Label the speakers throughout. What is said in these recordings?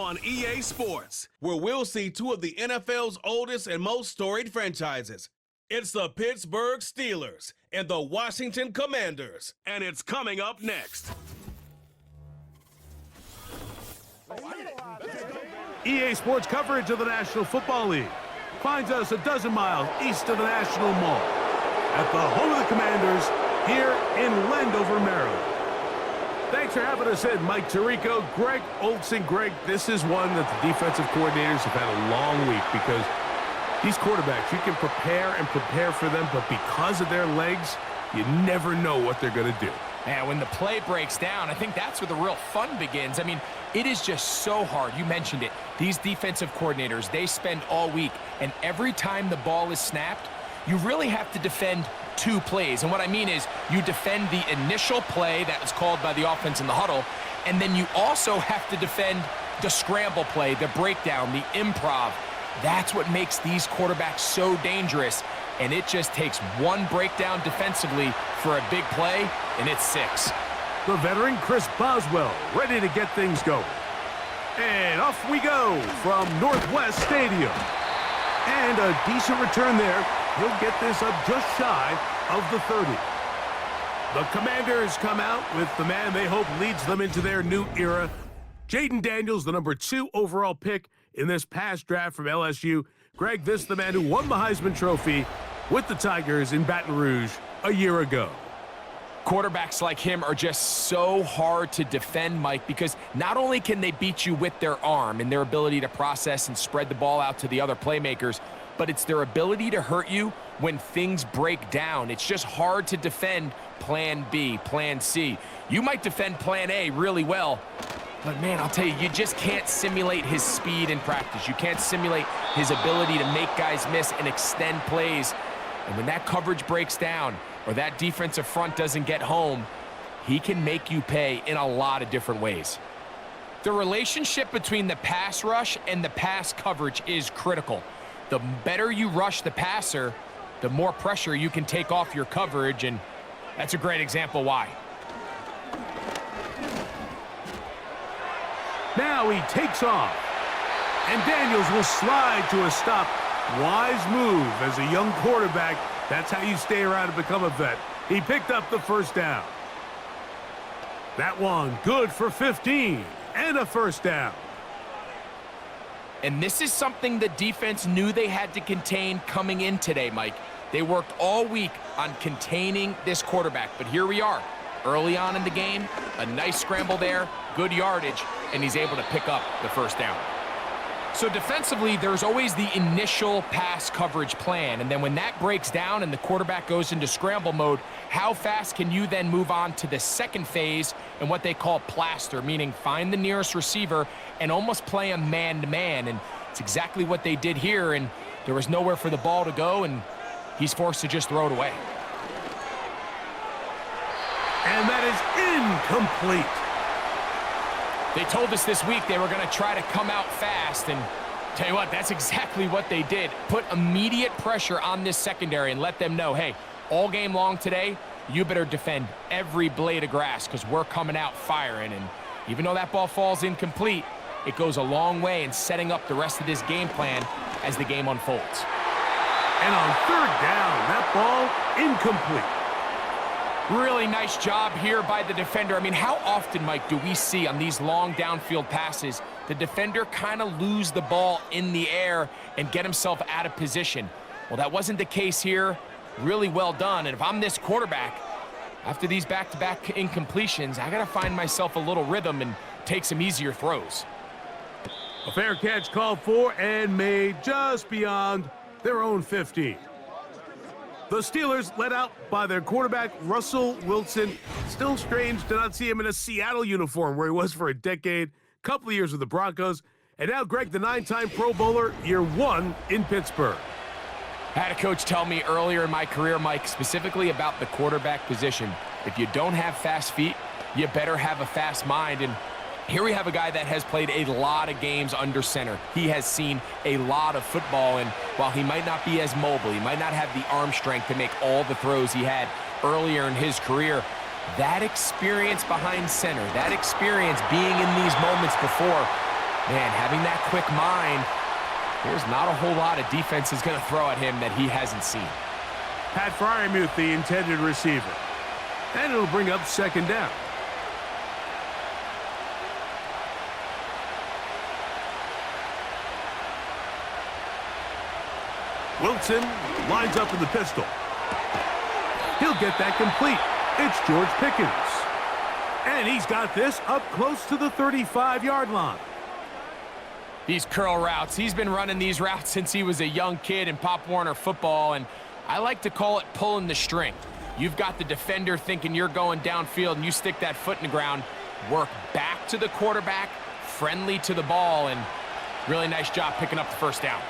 Speaker 1: on EA Sports, where we'll see two of the NFL's oldest and most storied franchises. It's the Pittsburgh Steelers and the Washington Commanders, and it's coming up next.
Speaker 2: EA Sports coverage of the National Football League finds us a dozen miles east of the National Mall at the home of the Commanders here in Landover, Maryland. Thanks for having us in, Mike Tirico, Greg Olson. Greg, this is one that the defensive coordinators have had a long week because these quarterbacks, you can prepare for them, but because of their legs, you never know what they're going to do.
Speaker 3: Yeah, when the play breaks down, I think that's where the real fun begins. I mean, it is just so hard. You mentioned it. These defensive coordinators, they spend all week, and every time the ball is snapped, you really have to defend two plays. And what I mean is you defend the initial play that was called by the offense in the huddle, and then you also have to defend the scramble play, the breakdown, the improv. That's what makes these quarterbacks so dangerous. And it just takes one breakdown defensively for a big play, and it's 6.
Speaker 2: The veteran Chris Boswell ready to get things going. And off we go from Northwest Stadium. And a decent return there. He'll get this up just shy of the 30. The Commanders come out with the man they hope leads them into their new era. Jaden Daniels, the number 2 overall pick in this past draft from LSU. Greg, this is the man who won the Heisman Trophy with the Tigers in Baton Rouge a year ago.
Speaker 3: Quarterbacks like him are just so hard to defend, Mike, because not only can they beat you with their arm and their ability to process and spread the ball out to the other playmakers, but it's their ability to hurt you when things break down. It's just hard to defend plan B, plan C. You might defend plan A really well, but man, I'll tell you, you just can't simulate his speed in practice. You can't simulate his ability to make guys miss and extend plays. And when that coverage breaks down or that defensive front doesn't get home, he can make you pay in a lot of different ways. The relationship between the pass rush and the pass coverage is critical. The better you rush the passer, the more pressure you can take off your coverage, and that's a great example why.
Speaker 2: Now he takes off, and Daniels will slide to a stop. Wise move as a young quarterback. That's how you stay around and become a vet. He picked up the first down. That one good for 15 and a first down.
Speaker 3: And this is something the defense knew they had to contain coming in today, Mike. They worked all week on containing this quarterback, but here we are. Early on in the game, a nice scramble there, good yardage, and he's able to pick up the first down. So defensively, there's always the initial pass coverage plan, and then when that breaks down and the quarterback goes into scramble mode, how fast can you then move on to the second phase and what they call plaster, meaning find the nearest receiver and almost play a man-to-man, and it's exactly what they did here, and there was nowhere for the ball to go, and he's forced to just throw it away.
Speaker 2: And that is incomplete.
Speaker 3: They told us this week they were going to try to come out fast, and tell you what, that's exactly what they did. Put immediate pressure on this secondary and let them know, hey, all game long today, you better defend every blade of grass because we're coming out firing. And even though that ball falls incomplete, it goes a long way in setting up the rest of this game plan as the game unfolds.
Speaker 2: And on third down, that ball incomplete.
Speaker 3: Really nice job here by the defender. I mean, how often, Mike, do we see on these long downfield passes the defender kind of lose the ball in the air and get himself out of position? Well, that wasn't the case here. Really well done. And if I'm this quarterback, after these back-to-back incompletions, I got to find myself a little rhythm and take some easier throws.
Speaker 2: A fair catch called for and made just beyond their own 50. The Steelers led out by their quarterback, Russell Wilson. Still strange to not see him in a Seattle uniform where he was for a decade, couple of years with the Broncos. And now Greg, the 9-time Pro Bowler, year 1 in Pittsburgh.
Speaker 3: I had a coach tell me earlier in my career, Mike, specifically about the quarterback position. If you don't have fast feet, you better have a fast mind. And here we have a guy that has played a lot of games under center. He has seen a lot of football, and while he might not be as mobile, he might not have the arm strength to make all the throws he had earlier in his career, that experience behind center, that experience being in these moments before, Man, having that quick mind, there's not a whole lot of defense is going to throw at him that he hasn't seen.
Speaker 2: Pat Fryermuth, the intended receiver. And it'll bring up second down. Wilson lines up in the pistol. He'll get that complete. It's George Pickens. And he's got this up close to the 35-yard line.
Speaker 3: These curl routes, he's been running these routes since he was a young kid in Pop Warner football, and I like to call it pulling the string. You've got the defender thinking you're going downfield, and you stick that foot in the ground, work back to the quarterback, friendly to the ball, and really nice job picking up the first down.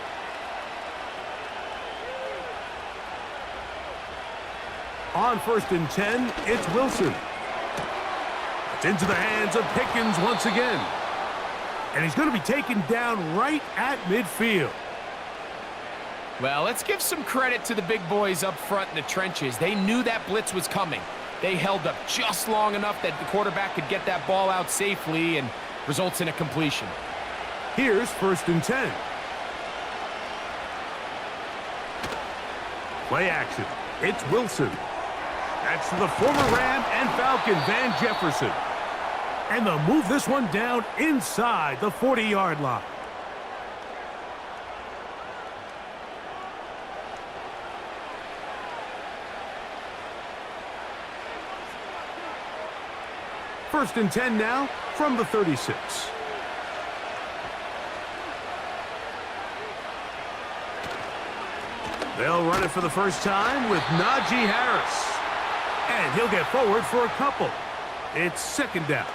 Speaker 2: On 1st and 10, it's Wilson. It's into the hands of Pickens once again. And he's going to be taken down right at midfield.
Speaker 3: Well, let's give some credit to the big boys up front in the trenches. They knew that blitz was coming. They held up just long enough that the quarterback could get that ball out safely and results in a completion.
Speaker 2: Here's 1st and 10. Play action. It's Wilson. That's to the former Ram and Falcon, Van Jefferson. And they'll move this one down inside the 40-yard line. First and 10 now from the 36. They'll run it for the first time with Najee Harris. And he'll get forward for a couple. It's second down.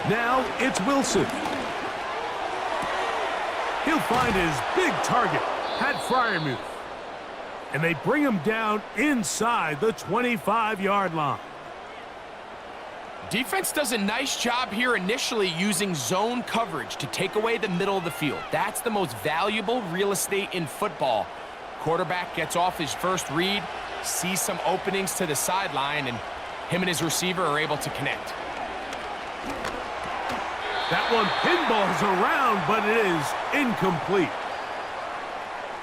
Speaker 2: Now it's Wilson. He'll find his big target, Pat Fryermuth. And they bring him down inside the 25-yard line.
Speaker 3: Defense does a nice job here initially using zone coverage to take away the middle of the field. That's the most valuable real estate in football. Quarterback gets off his first read, sees some openings to the sideline, and him and his receiver are able to connect.
Speaker 2: That one pinballs around, but it is incomplete.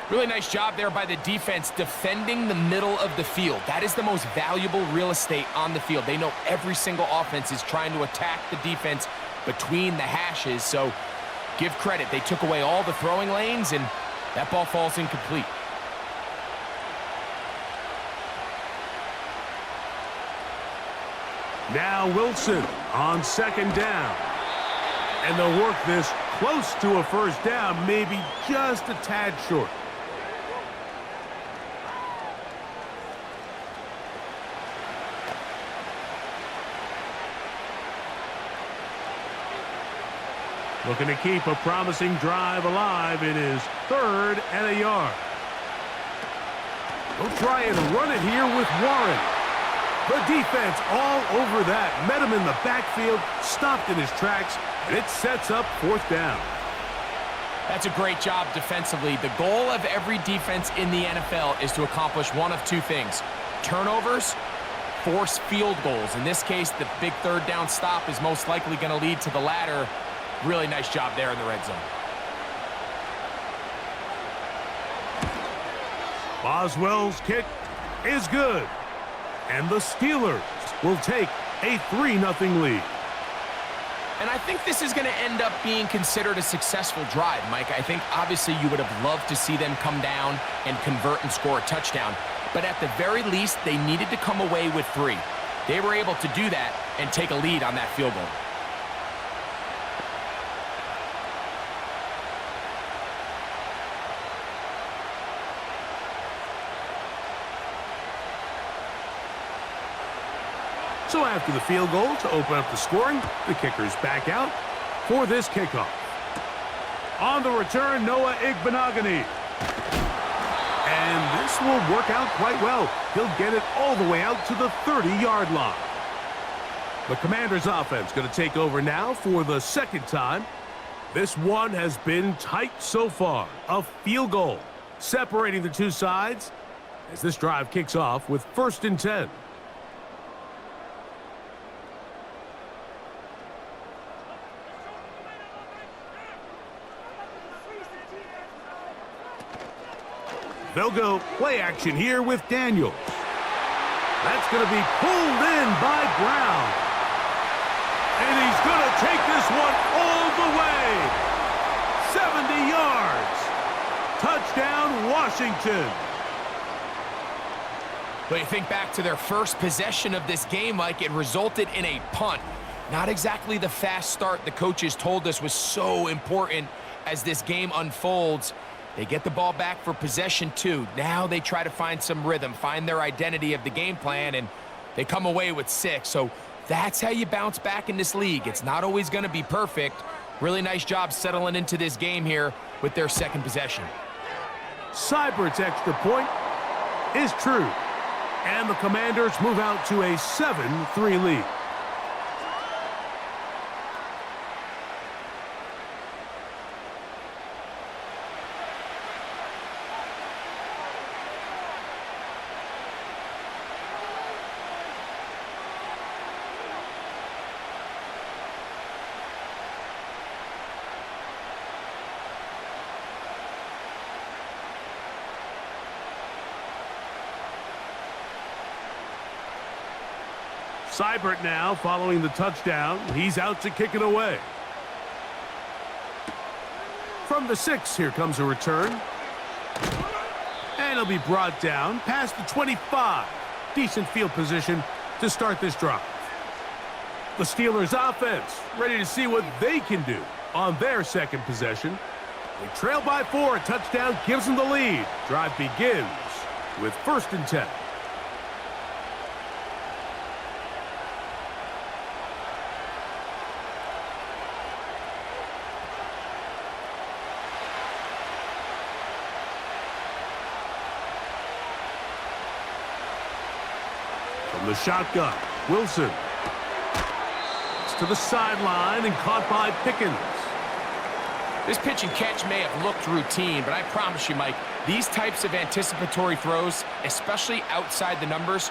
Speaker 3: Really nice job there by the defense defending the middle of the field. That is the most valuable real estate on the field. They know every single offense is trying to attack the defense between the hashes, so give credit. They took away all the throwing lanes, and that ball falls incomplete.
Speaker 2: Now Wilson on second down. And they'll work this close to a first down, maybe just a tad short. Looking to keep a promising drive alive. It is 3rd and a yard. They'll try and run it here with Warren. The defense all over that. Met him in the backfield, stopped in his tracks, and it sets up 4th down.
Speaker 3: That's a great job defensively. The goal of every defense in the NFL is to accomplish one of two things: turnovers, force field goals. In this case, the big 3rd down stop is most likely going to lead to the latter. Really nice job there in the red zone.
Speaker 2: Boswell's kick is good. And the Steelers will take a 3-0 lead.
Speaker 3: And I think this is going to end up being considered a successful drive, Mike. I think obviously you would have loved to see them come down and convert and score a touchdown. But at the very least, they needed to come away with 3. They were able to do that and take a lead on that field goal.
Speaker 2: So after the field goal to open up the scoring, the kicker's back out for this kickoff. On the return, Noah Igbenogany. And this will work out quite well. He'll get it all the way out to the 30-yard line. The Commanders' offense going to take over now for the second time. This one has been tight so far. A field goal separating the two sides as this drive kicks off with 1st and 10. They'll go play action here with Daniels. That's going to be pulled in by Brown. And he's going to take this one all the way. 70 yards. Touchdown, Washington.
Speaker 3: But you think back to their first possession of this game, like it resulted in a punt. Not exactly the fast start the coaches told us was so important as this game unfolds. They get the ball back for possession 2. Now they try to find some rhythm, find their identity of the game plan, and they come away with 6. So that's how you bounce back in this league. It's not always going to be perfect. Really nice job settling into this game here with their 2nd possession.
Speaker 2: Seibert's extra point is true. And the Commanders move out to a 7-3 lead. Seibert now following the touchdown. He's out to kick it away. From the 6, here comes a return. And he'll be brought down past the 25. Decent field position to start this drive. The Steelers offense ready to see what they can do on their 2nd possession. They trail by 4. A touchdown gives them the lead. Drive begins with 1st and 10. From the shotgun, Wilson. It's to the sideline and caught by Pickens.
Speaker 3: This pitch and catch may have looked routine, but I promise you, Mike, these types of anticipatory throws, especially outside the numbers,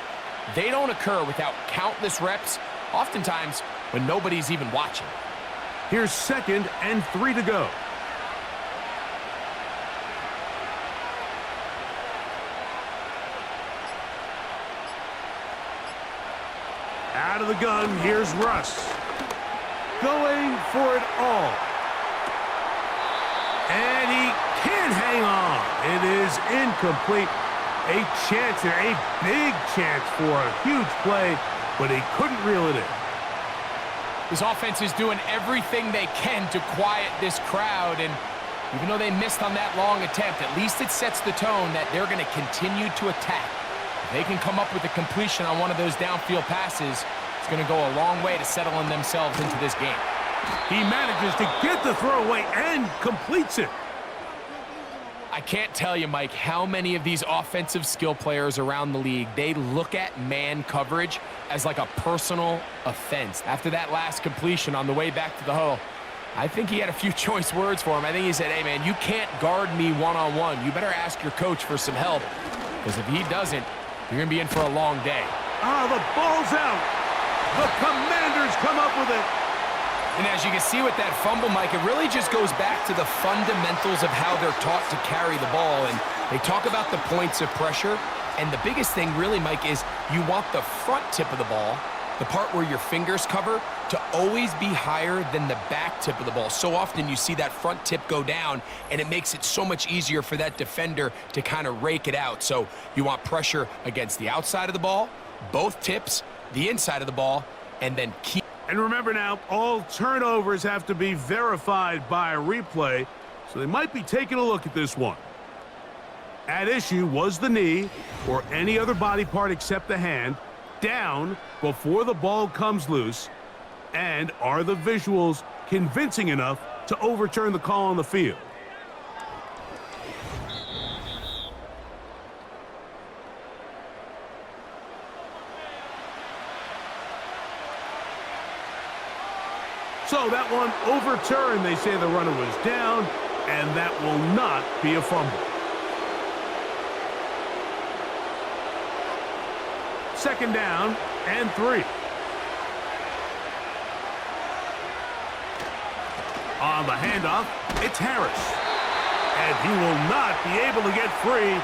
Speaker 3: they don't occur without countless reps, oftentimes when nobody's even watching.
Speaker 2: Here's 2nd and 3 to go. Out of the gun, here's Russ. Going for it all. And he can't hang on. It is incomplete. A chance here, a big chance for a huge play, but he couldn't reel it in.
Speaker 3: This offense is doing everything they can to quiet this crowd, and even though they missed on that long attempt, at least it sets the tone that they're going to continue to attack. If they can come up with a completion on one of those downfield passes, it's going to go a long way to settling themselves into this game.
Speaker 2: He manages to get the throwaway and completes it.
Speaker 3: I can't tell you, Mike, how many of these offensive skill players around the league, they look at man coverage as like a personal offense. After that last completion on the way back to the huddle, I think he had a few choice words for him. I think he said, hey, man, you can't guard me one-on-one. You better ask your coach for some help, because if he doesn't, you're going to be in for a long day.
Speaker 2: Oh, the ball's out. The Commanders come up with it.
Speaker 3: And as you can see with that fumble, Mike, it really just goes back to the fundamentals of how they're taught to carry the ball. And they talk about the points of pressure. And the biggest thing really, Mike, is you want the front tip of the ball, the part where your fingers cover, to always be higher than the back tip of the ball. So often you see that front tip go down, and it makes it so much easier for that defender to kind of rake it out. So you want pressure against the outside of the ball, both tips, the inside of the ball, and then keep.
Speaker 2: And remember now, all turnovers have to be verified by a replay, so they might be taking a look at this one. At issue was the knee, or any other body part except the hand, down before the ball comes loose. And are the visuals convincing enough to overturn the call on the field? So that one overturned. They say the runner was down, and that will not be a fumble. Second down and 3. On the handoff, it's Harris. And he will not be able to get free,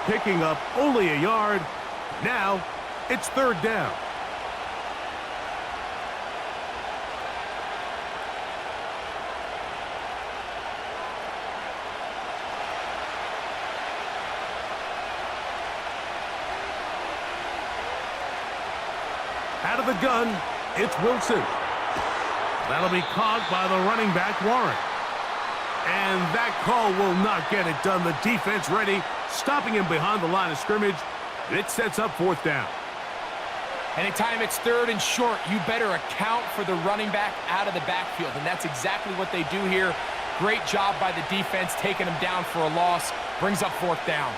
Speaker 2: picking up only a yard. Now, it's third down. Out of the gun, it's Wilson. That'll be caught by the running back, Warren. And that call will not get it done. The defense ready, stopping him behind the line of scrimmage. It sets up fourth down.
Speaker 3: Anytime it's third and short, you better account for the running back out of the backfield, and that's exactly what they do here. Great job by the defense, taking him down for a loss. Brings up fourth down.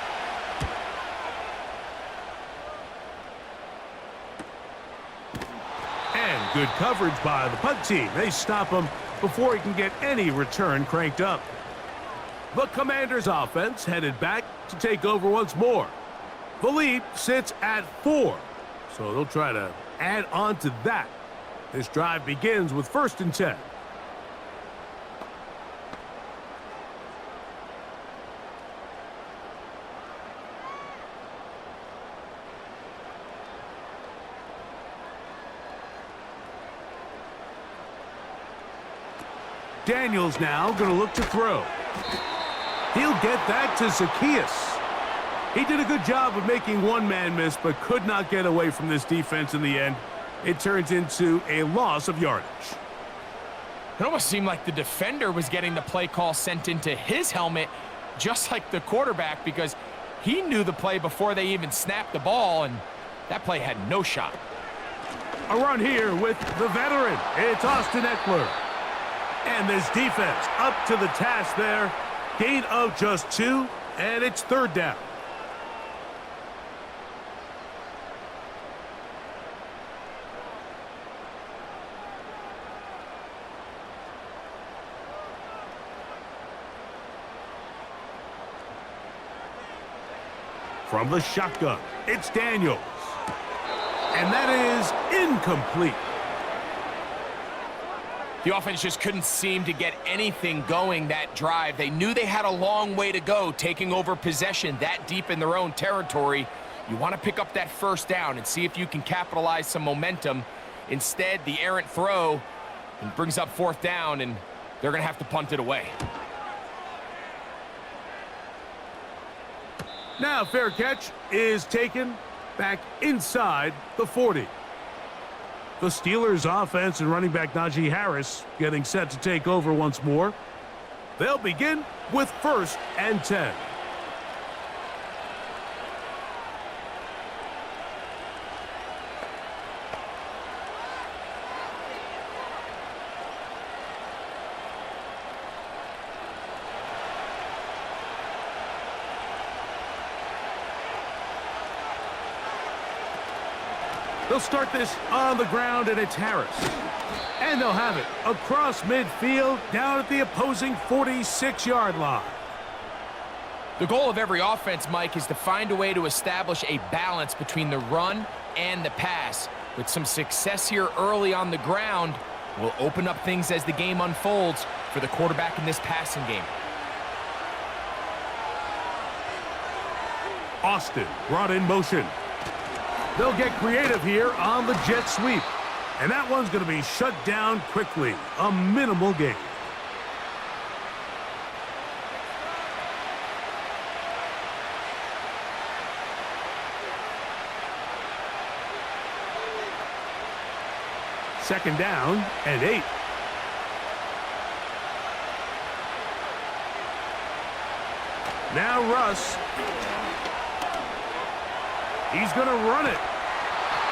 Speaker 2: And good coverage by the punt team. They stop him before he can get any return cranked up. The Commanders' offense headed back to take over once more. The lead sits at 4, so they'll try to add on to that. This drive begins with 1st and 10. Daniels now going to look to throw. He'll get that to Zacchaeus. He did a good job of making one man miss, but could not get away from this defense in the end. It turns into a loss of yardage.
Speaker 3: It almost seemed like the defender was getting the play call sent into his helmet, just like the quarterback, because he knew the play before they even snapped the ball, and that play had no shot.
Speaker 2: A run here with the veteran. It's Austin Eckler. And this defense up to the task there. Gain of just 2, and it's third down. From the shotgun, it's Daniels. And that is incomplete.
Speaker 3: The offense just couldn't seem to get anything going that drive. They knew they had a long way to go, taking over possession that deep in their own territory. You want to pick up that first down and see if you can capitalize some momentum. Instead, the errant throw brings up fourth down, and they're going to have to punt it away.
Speaker 2: Now, fair catch is taken back inside the 40. The Steelers' offense and running back Najee Harris getting set to take over once more. They'll begin with 1st and 10. They'll start this on the ground, and it's Harris. And they'll have it across midfield, down at the opposing 46-yard line.
Speaker 3: The goal of every offense, Mike, is to find a way to establish a balance between the run and the pass. With some success here early on the ground, will open up things as the game unfolds for the quarterback in this passing game.
Speaker 2: Austin brought in motion. They'll get creative here on the jet sweep. And that one's going to be shut down quickly. A minimal gain. Second down and 8. Now Russ. He's going to run it.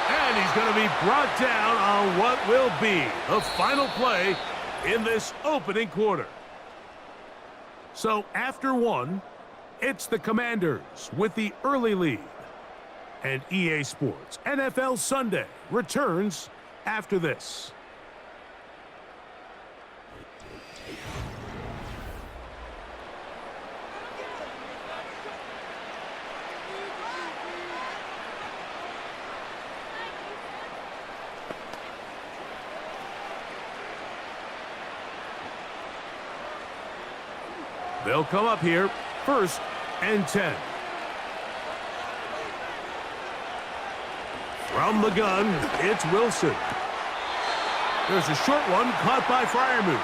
Speaker 2: And he's going to be brought down on what will be the final play in this opening quarter. So after 1, it's the Commanders with the early lead. And EA Sports NFL Sunday returns after this. They'll come up here, 1st and 10. From the gun, it's Wilson. There's a short one caught by Freiermuth.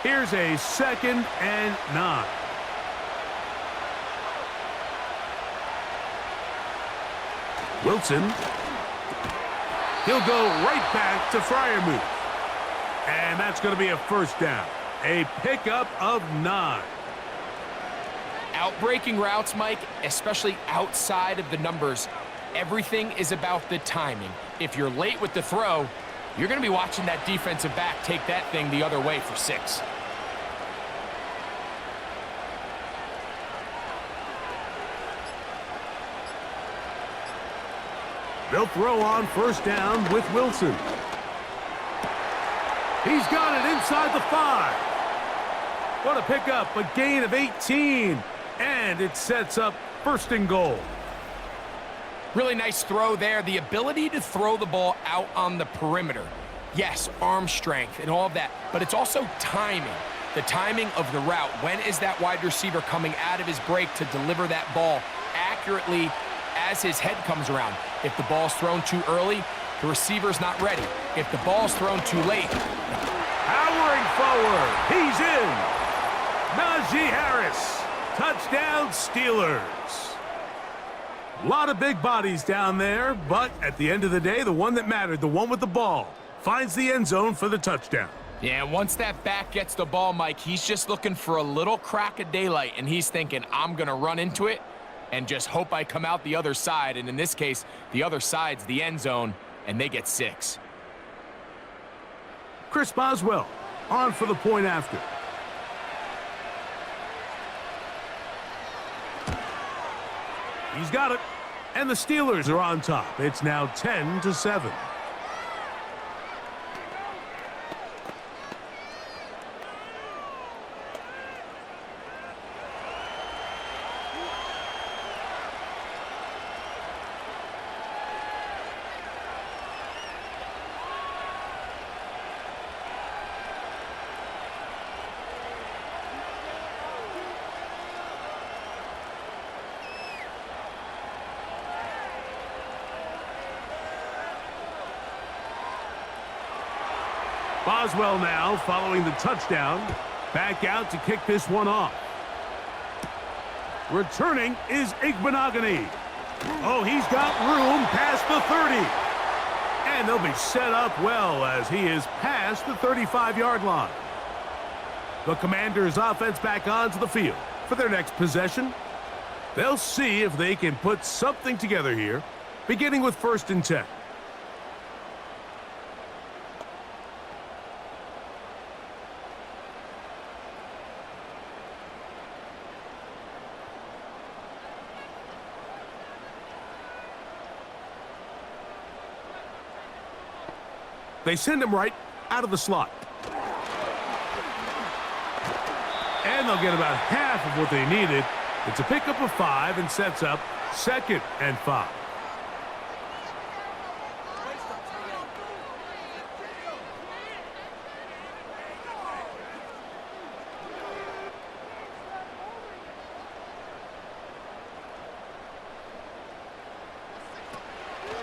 Speaker 2: Here's a 2nd and 9. Wilson. He'll go right back to Freiermuth. And that's going to be a 1st down. A pickup of 9.
Speaker 3: Outbreaking routes, Mike, especially outside of the numbers, everything is about the timing. If you're late with the throw, you're going to be watching that defensive back take that thing the other way for 6.
Speaker 2: They'll throw on 1st down with Wilson. He's got it inside the 5. What a pickup, a gain of 18. And it sets up 1st and goal.
Speaker 3: Really nice throw there. The ability to throw the ball out on the perimeter. Yes, arm strength and all of that, but it's also timing. The timing of the route. When is that wide receiver coming out of his break to deliver that ball accurately as his head comes around? If the ball's thrown too early, the receiver's not ready. If the ball's thrown too late.
Speaker 2: Powering forward, he's in. Najee Harris, touchdown Steelers. A lot of big bodies down there, but at the end of the day, the one that mattered, the one with the ball, finds the end zone for the touchdown.
Speaker 3: Yeah, once that back gets the ball, Mike, he's just looking for a little crack of daylight, and he's thinking, I'm going to run into it and just hope I come out the other side. And in this case, the other side's the end zone, and they get 6.
Speaker 2: Chris Boswell on for the point after. He's got it, and the Steelers are on top. It's now 10-7. Boswell now following the touchdown. Back out to kick this one off. Returning is Igbenogany. Oh, he's got room past the 30. And they'll be set up well as he is past the 35-yard line. The Commanders' offense back onto the field for their next possession. They'll see if they can put something together here, beginning with 1st and 10. They send him right out of the slot. And they'll get about half of what they needed. It's a pickup of 5 and sets up 2nd and 5.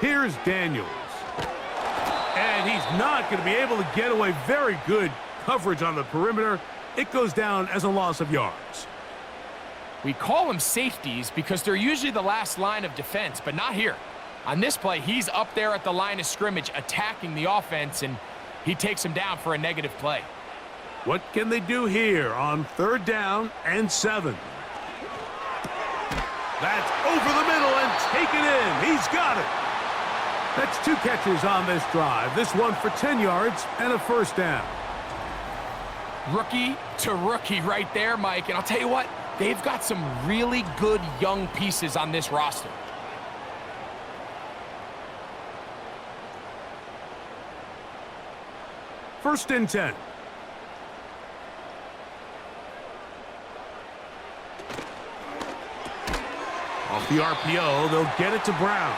Speaker 2: Here's Daniels. And he's not going to be able to get away. Very good coverage on the perimeter. It goes down as a loss of yards.
Speaker 3: We call them safeties because they're usually the last line of defense, but not here. On this play, he's up there at the line of scrimmage attacking the offense, and he takes him down for a negative play.
Speaker 2: What can they do here on 3rd down and 7? That's over the middle and taken in. He's got it. That's 2 catches on this drive. This one for 10 yards and a 1st down.
Speaker 3: Rookie to rookie right there, Mike. And I'll tell you what, they've got some really good young pieces on this roster.
Speaker 2: First and 10. Off the RPO, they'll get it to Brown.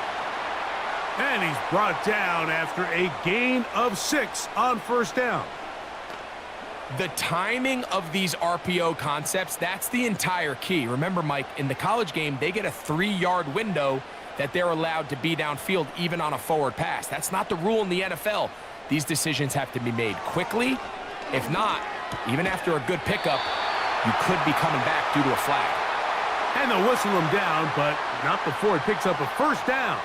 Speaker 2: And he's brought down after a gain of 6 on first down.
Speaker 3: The timing of these RPO concepts, that's the entire key. Remember, Mike, in the college game, they get a 3-yard window that they're allowed to be downfield even on a forward pass. That's not the rule in the NFL. These decisions have to be made quickly. If not, even after a good pickup, you could be coming back due to a flag.
Speaker 2: And they'll whistle him down, but not before he picks up a first down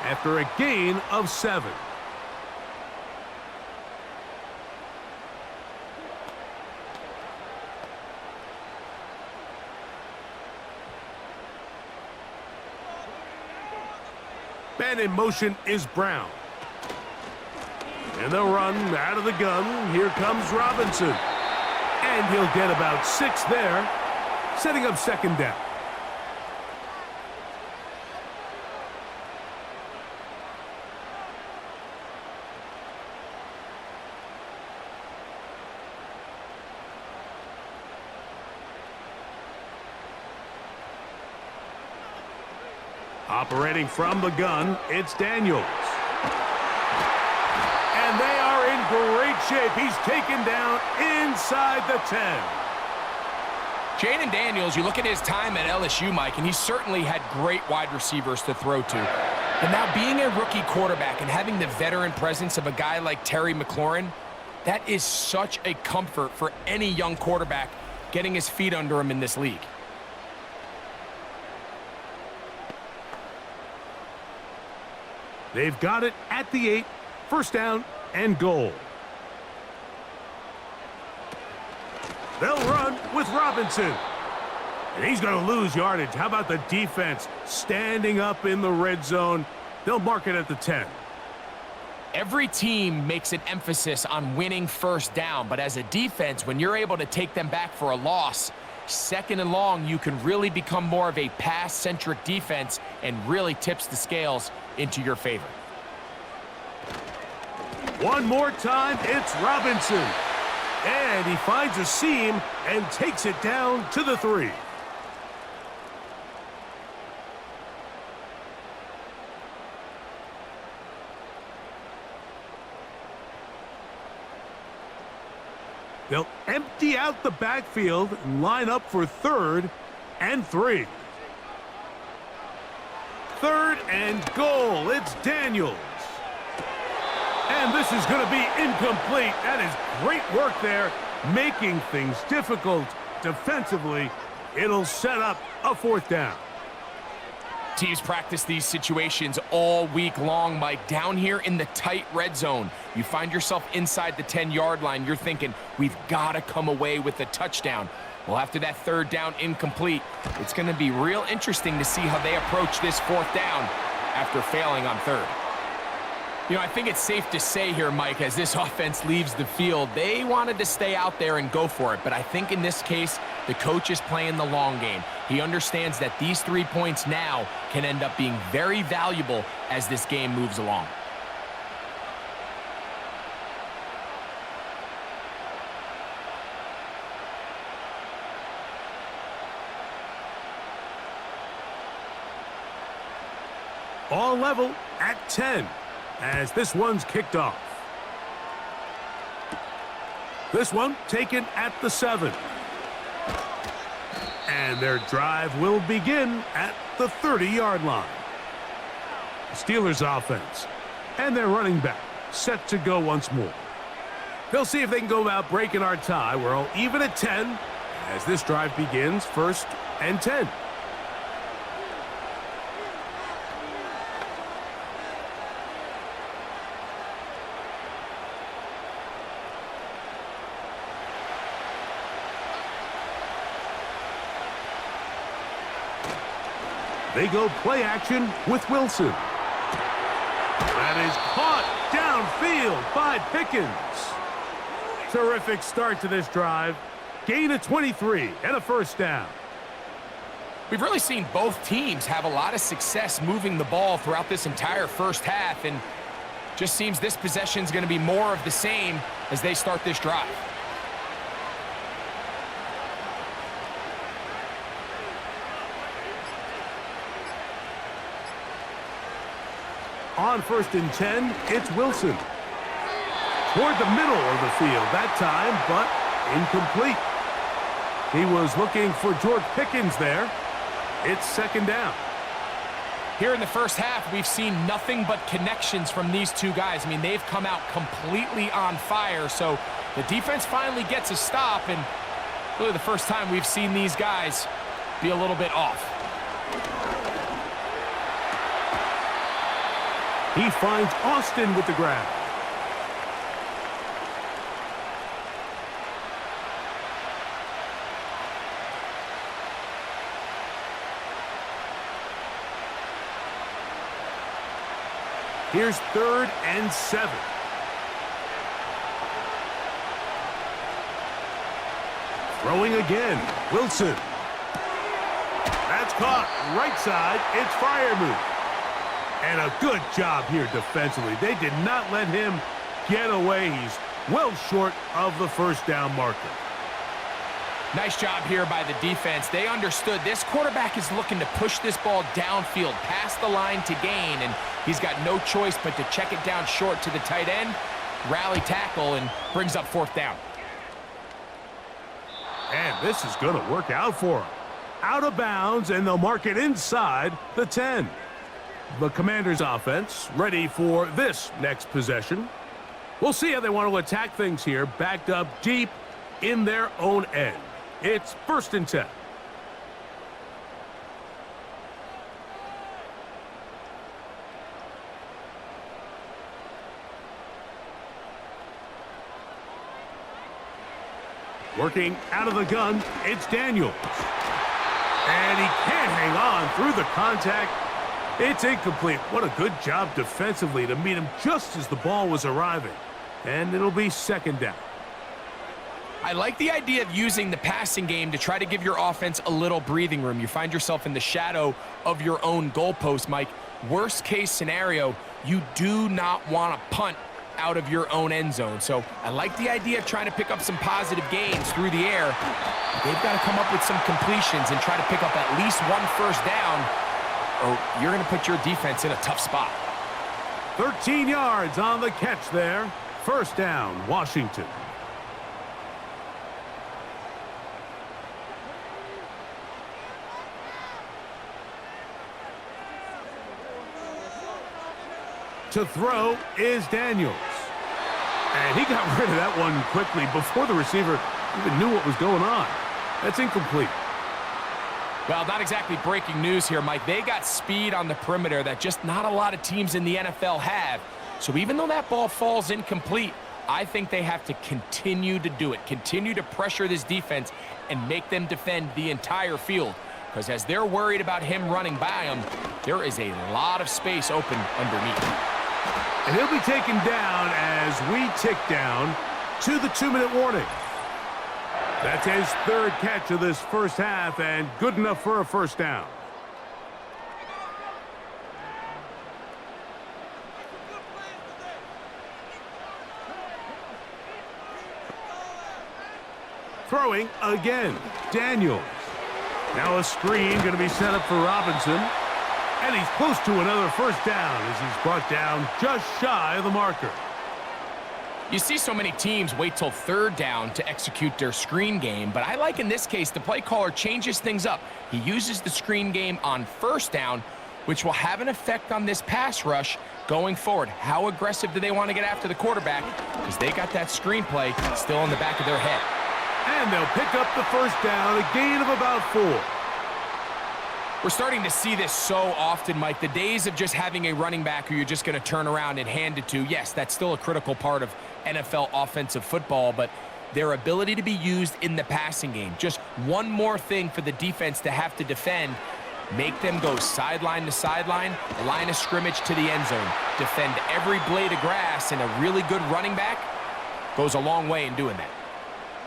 Speaker 2: after a gain of 7. Man in motion is Brown. And they'll run out of the gun. Here comes Robinson. And he'll get about 6 there, setting up second down. Operating from the gun, it's Daniels. And they are in great shape. He's taken down inside the 10.
Speaker 3: Jaden Daniels, you look at his time at LSU, Mike, and he certainly had great wide receivers to throw to. But now being a rookie quarterback and having the veteran presence of a guy like Terry McLaurin, that is such a comfort for any young quarterback getting his feet under him in this league.
Speaker 2: They've got it at the 8, first down and goal. They'll run with Robinson. And he's going to lose yardage. How about the defense standing up in the red zone? They'll mark it at the 10.
Speaker 3: Every team makes an emphasis on winning first down, but as a defense, when you're able to take them back for a loss, second and long, you can really become more of a pass-centric defense and really tips the scales into your favor.
Speaker 2: One more time, it's Robinson. And he finds a seam and takes it down to the 3. They'll empty out the backfield and line up for 3rd and 3. 3rd and goal. It's Daniels. And this is going to be incomplete. That is great work there, making things difficult defensively. It'll set up a 4th down.
Speaker 3: Teams practice these situations all week long, Mike. Down here in the tight red zone, you find yourself inside the 10-yard line. You're thinking, we've got to come away with a touchdown. Well, after that 3rd down incomplete, it's going to be real interesting to see how they approach this 4th down after failing on 3rd. You know, I think it's safe to say here, Mike, as this offense leaves the field, they wanted to stay out there and go for it. But I think in this case, the coach is playing the long game. He understands that these 3 points now can end up being very valuable as this game moves along.
Speaker 2: All level at 10 as this one's kicked off. This one taken at the 7. And their drive will begin at the 30-yard line. Steelers offense. And their running back set to go once more. They'll see if they can go about breaking our tie. We're all even at 10 as this drive begins, 1st and 10. They go play action with Wilson. That is caught downfield by Pickens. Terrific start to this drive. Gain of 23 and a 1st down.
Speaker 3: We've really seen both teams have a lot of success moving the ball throughout this entire first half, and just seems this possession is going to be more of the same as they start this drive.
Speaker 2: On 1st and 10, it's Wilson. Toward the middle of the field that time, but incomplete. He was looking for George Pickens there. It's 2nd down.
Speaker 3: Here in the first half, we've seen nothing but connections from these two guys. I mean, they've come out completely on fire, so the defense finally gets a stop, and really the first time we've seen these guys be a little bit off.
Speaker 2: He finds Austin with the grab. Here's 3rd and 7. Throwing again. Wilson. That's caught. Right side. It's Freiermuth. And a good job here defensively. They did not let him get away. He's well short of the 1st down marker.
Speaker 3: Nice job here by the defense. They understood this quarterback is looking to push this ball downfield past the line to gain, and he's got no choice but to check it down short to the tight end, rally tackle, and brings up 4th down.
Speaker 2: And this is going to work out for him. Out of bounds, and they'll mark it inside the 10. The Commanders' offense ready for this next possession. We'll see how they want to attack things here, backed up deep in their own end. It's 1st and 10. Working out of the gun, it's Daniels. And he can't hang on through the contact. It's incomplete. What a good job defensively to meet him just as the ball was arriving. And it'll be 2nd down.
Speaker 3: I like the idea of using the passing game to try to give your offense a little breathing room. You find yourself in the shadow of your own goalpost, Mike. Worst case scenario, you do not want to punt out of your own end zone. So I like the idea of trying to pick up some positive gains through the air. They've got to come up with some completions and try to pick up at least 1 1st down, or you're going to put your defense in a tough spot.
Speaker 2: 13 yards on the catch there. 1st down, Washington. To throw is Daniels. And he got rid of that one quickly before the receiver even knew what was going on. That's incomplete.
Speaker 3: Well, not exactly breaking news here, Mike. They got speed on the perimeter that just not a lot of teams in the NFL have. So even though that ball falls incomplete, I think they have to continue to do it. Continue to pressure this defense and make them defend the entire field. Because as they're worried about him running by them, there is a lot of space open underneath.
Speaker 2: And he'll be taken down as we tick down to the 2-minute warning. That's his 3rd catch of this first half, and good enough for a 1st down. Throwing again, Daniels. Now a screen going to be set up for Robinson. And he's close to another 1st down as he's brought down just shy of the marker.
Speaker 3: You see so many teams wait till 3rd down to execute their screen game, but I like in this case the play caller changes things up. He uses the screen game on 1st down, which will have an effect on this pass rush going forward. How aggressive do they want to get after the quarterback? Because they got that screen play still in the back of their head.
Speaker 2: And they'll pick up the 1st down, a gain of about 4.
Speaker 3: We're starting to see this so often, Mike. The days of just having a running back who you're just going to turn around and hand it to, yes, that's still a critical part of NFL offensive football, but their ability to be used in the passing game, just one more thing for the defense to have to defend, make them go sideline to sideline, line of scrimmage to the end zone, defend every blade of grass, and a really good running back goes a long way in doing that.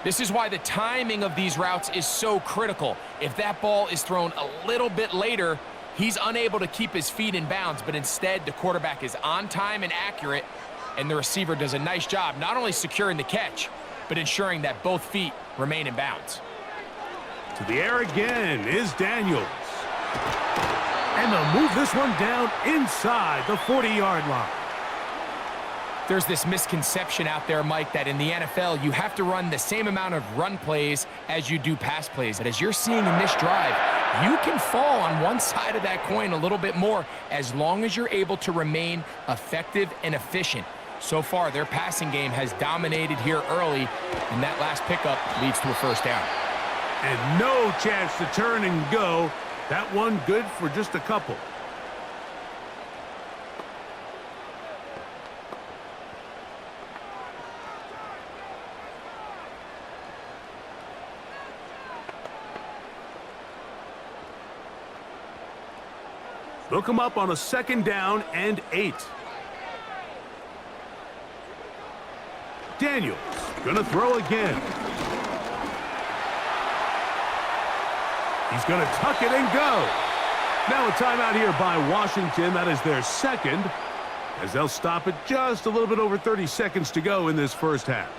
Speaker 3: This is why the timing of these routes is so critical. If that ball is thrown a little bit later, he's unable to keep his feet in bounds, but instead the quarterback is on time and accurate, and the receiver does a nice job not only securing the catch, but ensuring that both feet remain in bounds.
Speaker 2: To the air again is Daniels. And they'll move this one down inside the 40-yard line.
Speaker 3: There's this misconception out there, Mike, that in the NFL, you have to run the same amount of run plays as you do pass plays. And as you're seeing in this drive, you can fall on one side of that coin a little bit more as long as you're able to remain effective and efficient. So far, their passing game has dominated here early, and that last pickup leads to a first down.
Speaker 2: And no chance to turn and go. That one good for just a couple. They'll come up on a 2nd down and 8. Daniels gonna throw again. He's gonna tuck it and go. Now a timeout here by Washington. That is their 2nd, as they'll stop it just a little bit over 30 seconds to go in this first half.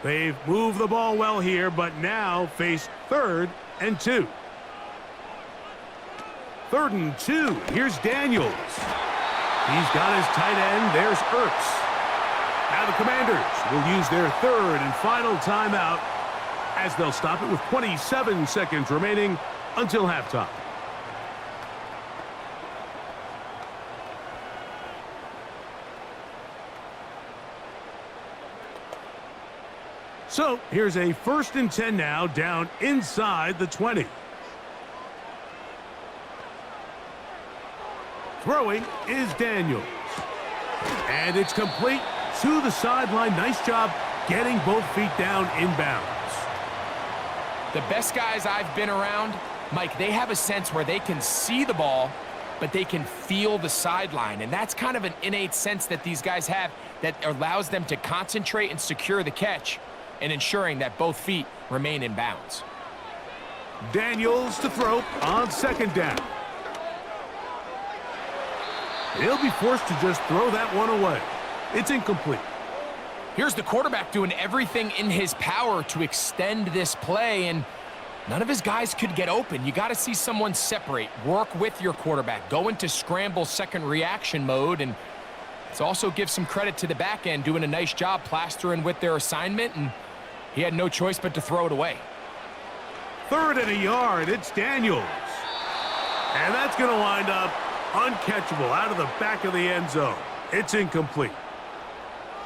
Speaker 2: They've moved the ball well here, but now face 3rd and 2. 3rd and 2. Here's Daniels. He's got his tight end. There's Ertz. Now the Commanders will use their 3rd and final timeout as they'll stop it with 27 seconds remaining until halftime. So here's a 1st and 10 now, down inside the 20. Throwing is Daniels. And it's complete to the sideline. Nice job getting both feet down inbounds.
Speaker 3: The best guys I've been around, Mike, they have a sense where they can see the ball, but they can feel the sideline. And that's kind of an innate sense that these guys have that allows them to concentrate and secure the catch and ensuring that both feet remain in bounds.
Speaker 2: Daniels to throw on 2nd down. He'll be forced to just throw that one away. It's incomplete.
Speaker 3: Here's the quarterback doing everything in his power to extend this play, and none of his guys could get open. You got to see someone separate, work with your quarterback, go into scramble second reaction mode, and let's also give some credit to the back end doing a nice job plastering with their assignment, and he had no choice but to throw it away.
Speaker 2: 3rd and a yard. It's Daniels. And that's going to wind up uncatchable out of the back of the end zone. It's incomplete.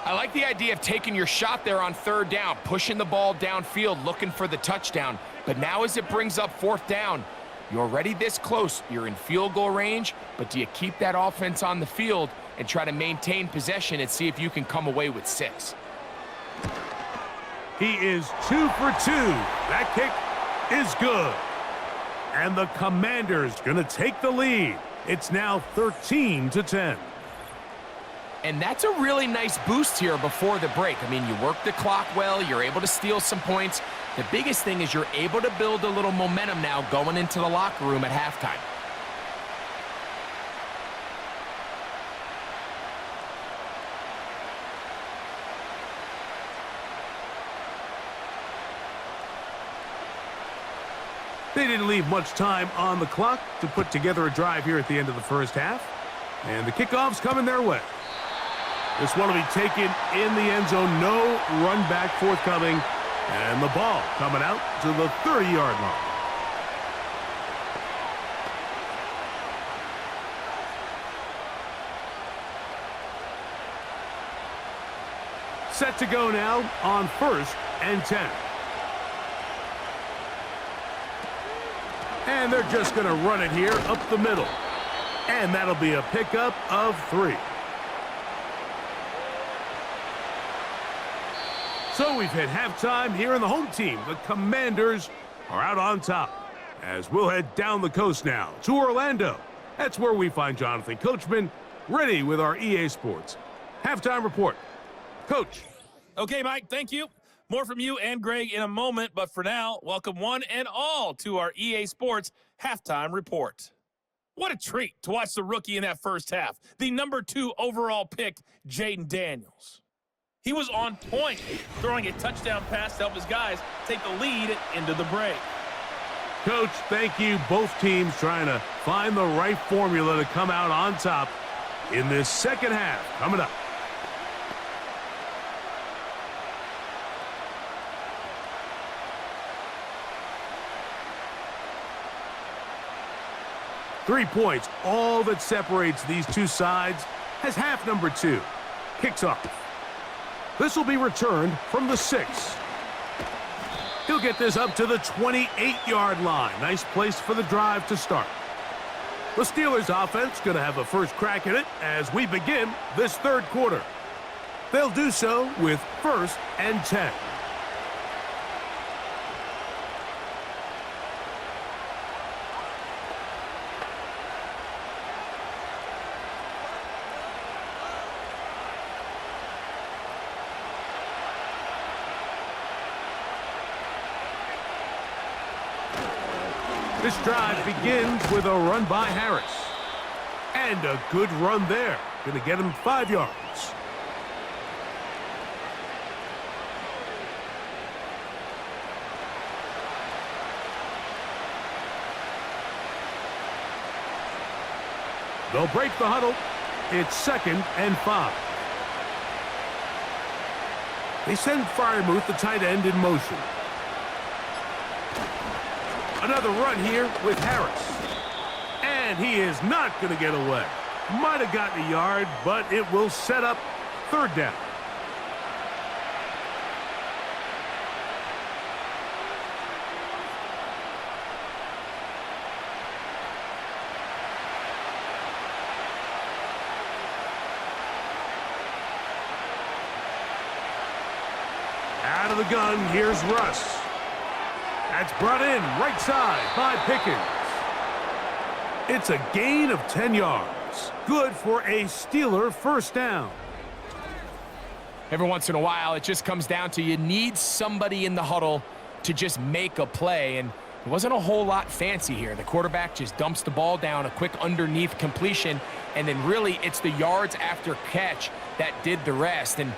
Speaker 3: I like the idea of taking your shot there on 3rd down, pushing the ball downfield, looking for the touchdown. But now as it brings up 4th down, you're already this close. You're in field goal range, but do you keep that offense on the field and try to maintain possession and see if you can come away with 6?
Speaker 2: He is 2 for 2. That kick is good. And the Commanders going to take the lead. It's now 13-10.
Speaker 3: And that's a really nice boost here before the break. I mean, you work the clock well. You're able to steal some points. The biggest thing is you're able to build a little momentum now going into the locker room at halftime.
Speaker 2: They didn't leave much time on the clock to put together a drive here at the end of the first half. And the kickoff's coming their way. This one will be taken in the end zone. No run back forthcoming. And the ball coming out to the 30-yard line. Set to go now on 1st and 10. And they're just going to run it here up the middle. And that'll be a pickup of 3. So we've hit halftime here in the home team. The Commanders are out on top. As we'll head down the coast now to Orlando. That's where we find Jonathan Coachman ready with our EA Sports halftime report. Coach.
Speaker 4: Okay, Mike, thank you. More from you and Greg in a moment, but for now, welcome one and all to our EA Sports halftime report. What a treat to watch the rookie in that first half. The number 2 overall pick, Jaden Daniels. He was on point, throwing a touchdown pass to help his guys take the lead into the break.
Speaker 2: Coach, thank you. Both teams trying to find the right formula to come out on top in this second half. Coming up. Three points, all that separates these two sides, as half number 2 kicks off. This will be returned from the 6. He'll get this up to the 28-yard line. Nice place for the drive to start. The Steelers offense going to have a first crack at it as we begin this third quarter. They'll do so with 1st and 10. This drive begins with a run by Harris. And a good run there. Going to get him 5 yards. They'll break the huddle. It's 2nd and 5. They send Freiermuth, the tight end, in motion. Another run here with Harris. And he is not going to get away. Might have gotten a yard, but it will set up 3rd down. Out of the gun, here's Russ. That's brought in right side by Pickens. It's a gain of 10 yards. Good for a Steeler first down.
Speaker 3: Every once in a while, it just comes down to you need somebody in the huddle to just make a play, and it wasn't a whole lot fancy here. The quarterback just dumps the ball down, a quick underneath completion, and then really it's the yards after catch that did the rest. And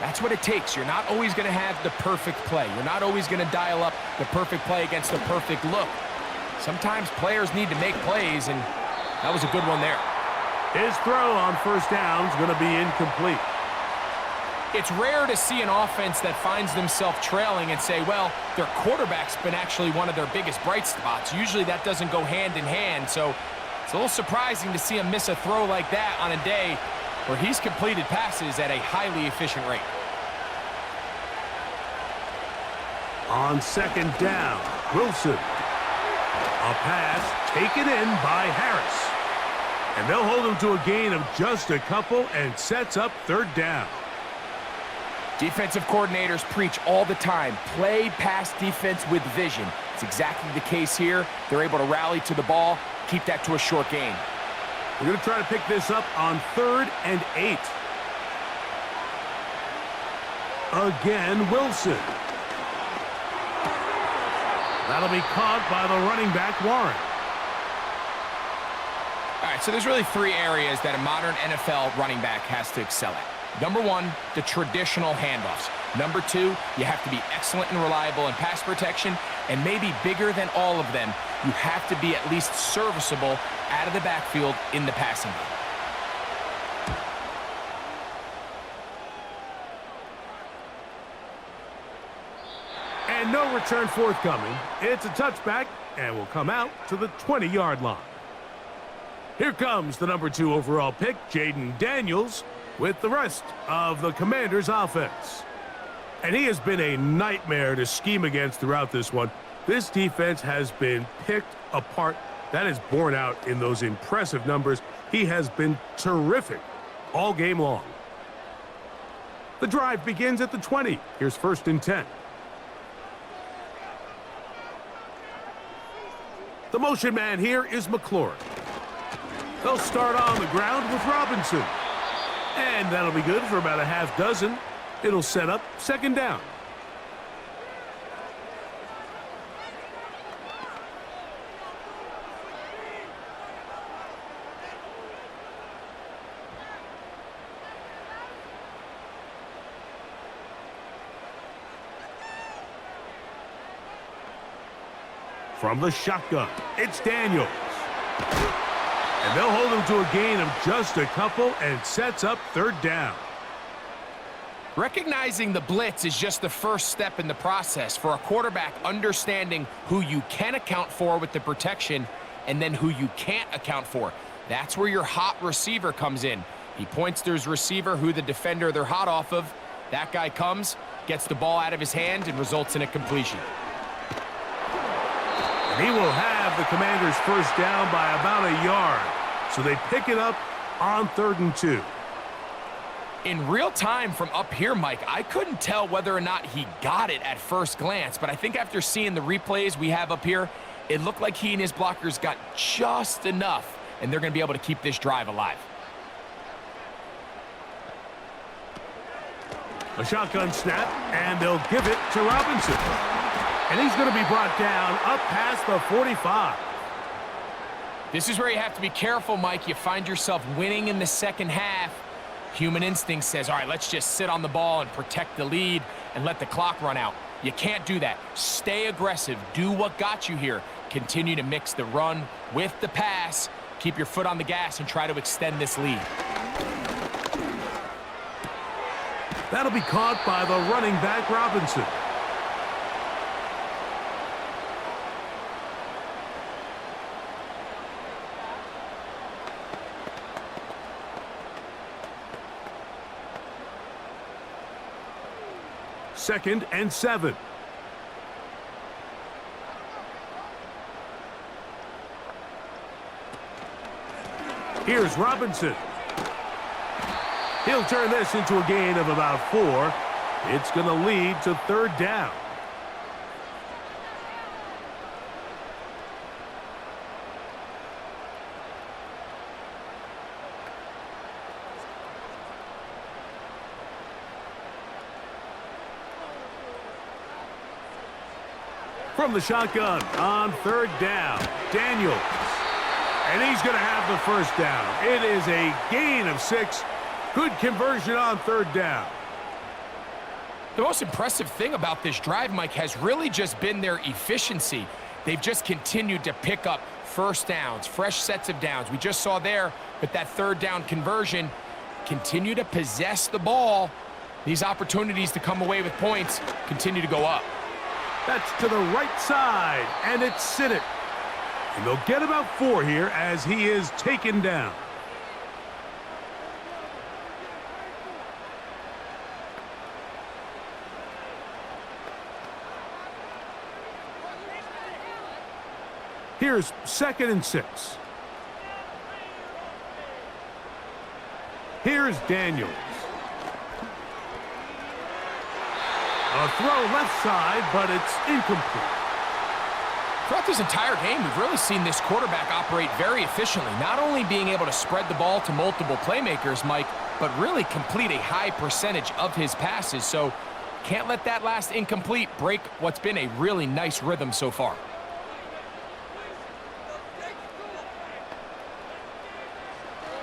Speaker 3: that's what it takes. You're not always going to have the perfect play. You're not always going to dial up the perfect play against the perfect look. Sometimes players need to make plays, and that was a good one there.
Speaker 2: His throw on first down is going to be incomplete.
Speaker 3: It's rare to see an offense that finds themselves trailing and say, well, their quarterback's been actually one of their biggest bright spots. Usually that doesn't go hand in hand, so it's a little surprising to see him miss a throw like that on a day where he's completed passes at a highly efficient rate.
Speaker 2: On 2nd down, Wilson. A pass taken in by Harris. And they'll hold him to a gain of just a couple and sets up 3rd down.
Speaker 3: Defensive coordinators preach all the time, play pass defense with vision. It's exactly the case here. They're able to rally to the ball, keep that to a short gain.
Speaker 2: We're going to try to pick this up on 3rd and 8. Again, Wilson. That'll be caught by the running back, Warren.
Speaker 3: All right, so there's really 3 areas that a modern NFL running back has to excel at. Number 1, the traditional handoffs. Number 2, you have to be excellent and reliable in pass protection, and maybe bigger than all of them, you have to be at least serviceable out of the backfield in the passing game.
Speaker 2: And no return forthcoming. It's a touchback and will come out to the 20-yard line. Here comes the number 2 overall pick, Jaden Daniels, with the rest of the Commanders' offense. And he has been a nightmare to scheme against throughout this one. This defense has been picked apart. That is borne out in those impressive numbers. He has been terrific all game long. The drive begins at the 20. Here's 1st and 10. The motion man here is McLaurin. They'll start on the ground with Robinson. And that'll be good for about a half dozen. It'll set up 2nd down. From the shotgun, it's Daniels. And they'll hold him to a gain of just a couple and sets up third down.
Speaker 3: Recognizing the blitz is just the first step in the process for a quarterback, understanding who you can account for with the protection and then who you can't account for. That's where your hot receiver comes in. He points to his receiver, who the defender they're hot off of. That guy comes, gets the ball out of his hand, and results in a completion.
Speaker 2: And he will have the Commanders first down by about a yard. So they pick it up on 3rd and 2.
Speaker 3: In real time from up here, Mike, I couldn't tell whether or not he got it at first glance, but I think after seeing the replays we have up here, it looked like he and his blockers got just enough, and they're going to be able to keep this drive alive.
Speaker 2: A shotgun snap, and they'll give it to Robinson. And he's going to be brought down up past the 45.
Speaker 3: This is where you have to be careful, Mike. You find yourself winning in the second half. Human instinct says, all right, let's just sit on the ball and protect the lead and let the clock run out. You can't do that. Stay aggressive. Do what got you here. Continue to mix the run with the pass. Keep your foot on the gas and try to extend this lead.
Speaker 2: That'll be caught by the running back, Robinson. Second and 7. Here's Robinson. He'll turn this into a gain of about 4. It's going to lead to 3rd down. From the shotgun on 3rd down, Daniels. And he's going to have the first down. It is a gain of 6. Good conversion on 3rd down.
Speaker 3: The most impressive thing about this drive, Mike, has really just been their efficiency. They've just continued to pick up first downs, fresh sets of downs. We just saw there with that 3rd down conversion, continue to possess the ball. These opportunities to come away with points continue to go up.
Speaker 2: That's to the right side, and it's Siddick. And they'll get about 4 here as he is taken down. Here's 2nd and 6. Here's Daniels. A throw left side, but it's incomplete.
Speaker 3: Throughout this entire game, we've really seen this quarterback operate very efficiently, not only being able to spread the ball to multiple playmakers, Mike, but really complete a high percentage of his passes. So can't let that last incomplete break what's been a really nice rhythm so far.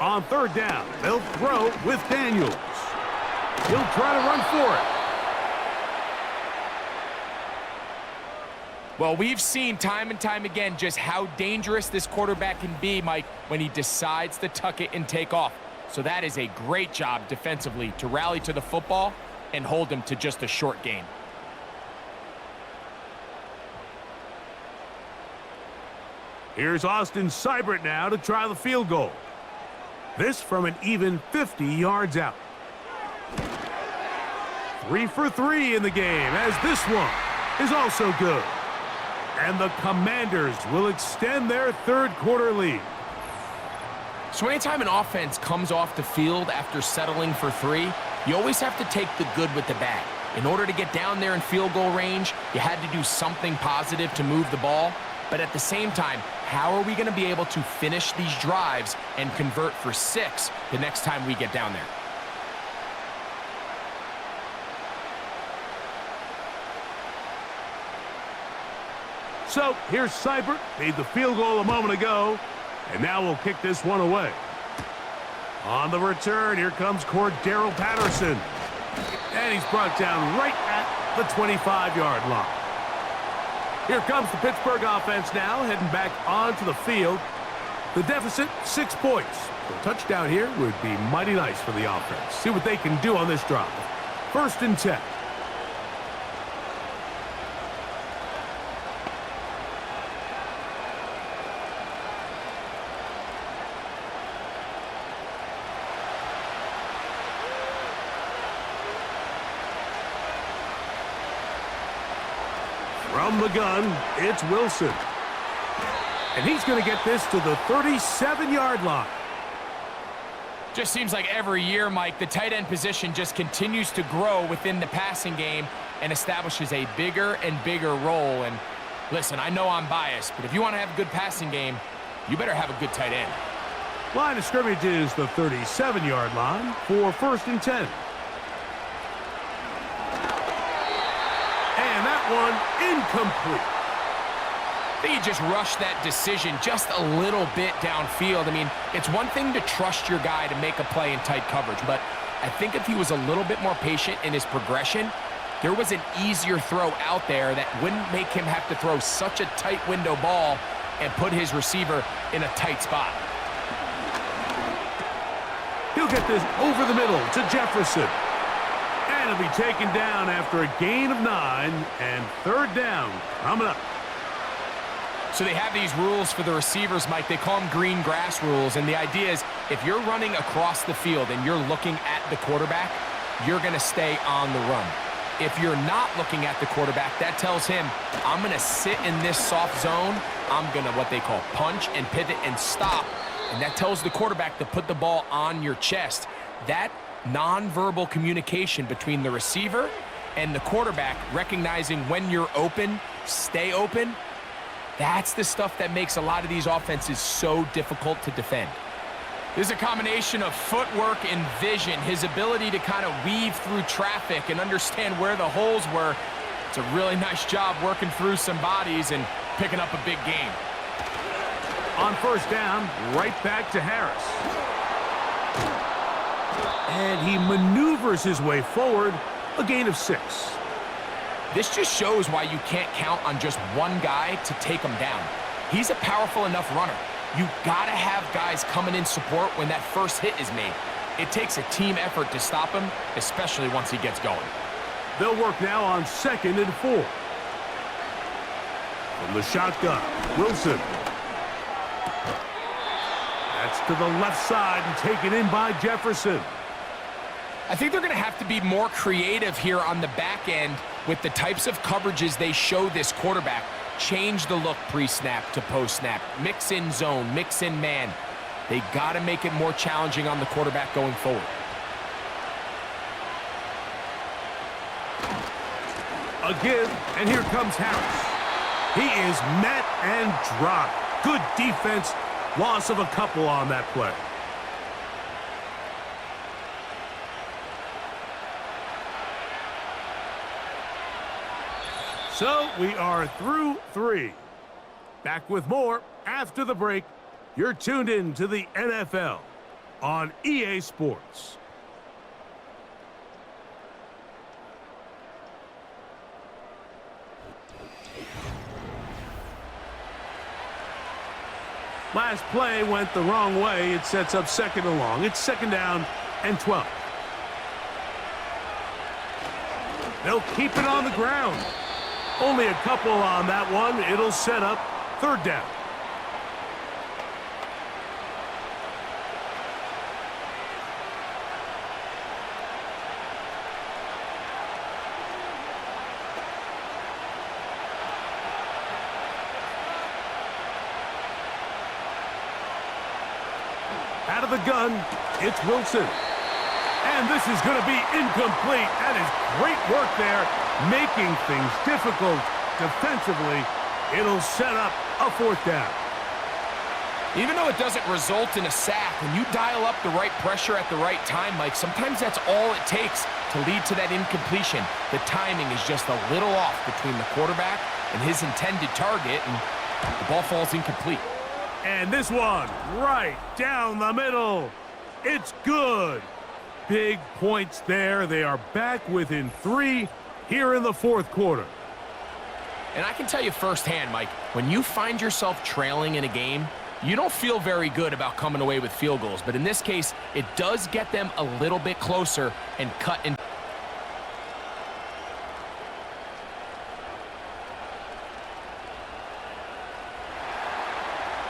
Speaker 2: On 3rd down, they'll throw with Daniels. He'll try to run for it.
Speaker 3: Well, we've seen time and time again just how dangerous this quarterback can be, Mike, when he decides to tuck it and take off. So that is a great job defensively to rally to the football and hold him to just a short gain.
Speaker 2: Here's Austin Seibert now to try the field goal. This from an even 50 yards out. 3 for 3 in the game, as this one is also good. And the Commanders will extend their 3rd quarter lead.
Speaker 3: So anytime an offense comes off the field after settling for 3, you always have to take the good with the bad. In order to get down there in field goal range, you had to do something positive to move the ball. But at the same time, how are we going to be able to finish these drives and convert for 6 the next time we get down there?
Speaker 2: So here's Seibert, made the field goal a moment ago, and now we'll kick this one away. On the return, here comes Cordero Patterson. And he's brought down right at the 25-yard line. Here comes the Pittsburgh offense now, heading back onto the field. The deficit, 6 points. A touchdown here would be mighty nice for the offense. See what they can do on this drive. 1st and 10. From the gun, it's Wilson. And he's going to get this to the 37-yard line.
Speaker 3: Just seems like every year, Mike, the tight end position just continues to grow within the passing game and establishes a bigger and bigger role. And listen, I know I'm biased, but if you want to have a good passing game, you better have a good tight end.
Speaker 2: Line of scrimmage is the 37-yard line for 1st and 10. And that one incomplete.
Speaker 3: I think he just rushed that decision just a little bit downfield. I mean, it's one thing to trust your guy to make a play in tight coverage, but I think if he was a little bit more patient in his progression, there was an easier throw out there that wouldn't make him have to throw such a tight window ball and put his receiver in a tight spot.
Speaker 2: He'll get this over the middle to Jefferson. And he'll be taken down after a gain of 9, and 3rd down coming up.
Speaker 3: So they have these rules for the receivers, Mike. They call them green grass rules, and the idea is if you're running across the field and you're looking at the quarterback, you're going to stay on the run. If you're not looking at the quarterback, that tells him, I'm going to sit in this soft zone. I'm going to what they call punch and pivot and stop, and that tells the quarterback to put the ball on your chest. That nonverbal communication between the receiver and the quarterback, recognizing when you're open, stay open, that's the stuff that makes a lot of these offenses so difficult to defend. There's a combination of footwork and vision, his ability to kind of weave through traffic and understand where the holes were. It's a really nice job working through some bodies and picking up a big game.
Speaker 2: On 1st down, right back to Harris. And he maneuvers his way forward, a gain of 6.
Speaker 3: This just shows why you can't count on just one guy to take him down. He's a powerful enough runner. You gotta have guys coming in support when that first hit is made. It takes a team effort to stop him, especially once he gets going.
Speaker 2: They'll work now on 2nd and 4. From the shotgun, Wilson. That's to the left side and taken in by Jefferson.
Speaker 3: I think they're going to have to be more creative here on the back end with the types of coverages they show this quarterback. Change the look pre-snap to post-snap. Mix in zone, mix in man. They got to make it more challenging on the quarterback going forward.
Speaker 2: A give, and here comes Harris. He is met and dropped. Good defense. Loss of a couple on that play. So we are through 3. Back with more after the break. You're tuned in to the NFL on EA Sports. Last play went the wrong way. It sets up 2nd and long. It's 2nd down and 12. They'll keep it on the ground. Only a couple on that one. It'll set up 3rd down. Out of the gun, it's Wilson. And this is going to be incomplete. That is great work there, making things difficult defensively. It'll set up a 4th down.
Speaker 3: Even though it doesn't result in a sack, when you dial up the right pressure at the right time, Mike, sometimes that's all it takes to lead to that incompletion. The timing is just a little off between the quarterback and his intended target, and the ball falls incomplete.
Speaker 2: And this one, right down the middle. It's good. Big points there. They are back within 3 here in the 4th quarter.
Speaker 3: And I can tell you firsthand, Mike, when you find yourself trailing in a game, you don't feel very good about coming away with field goals. But in this case, it does get them a little bit closer and cut in.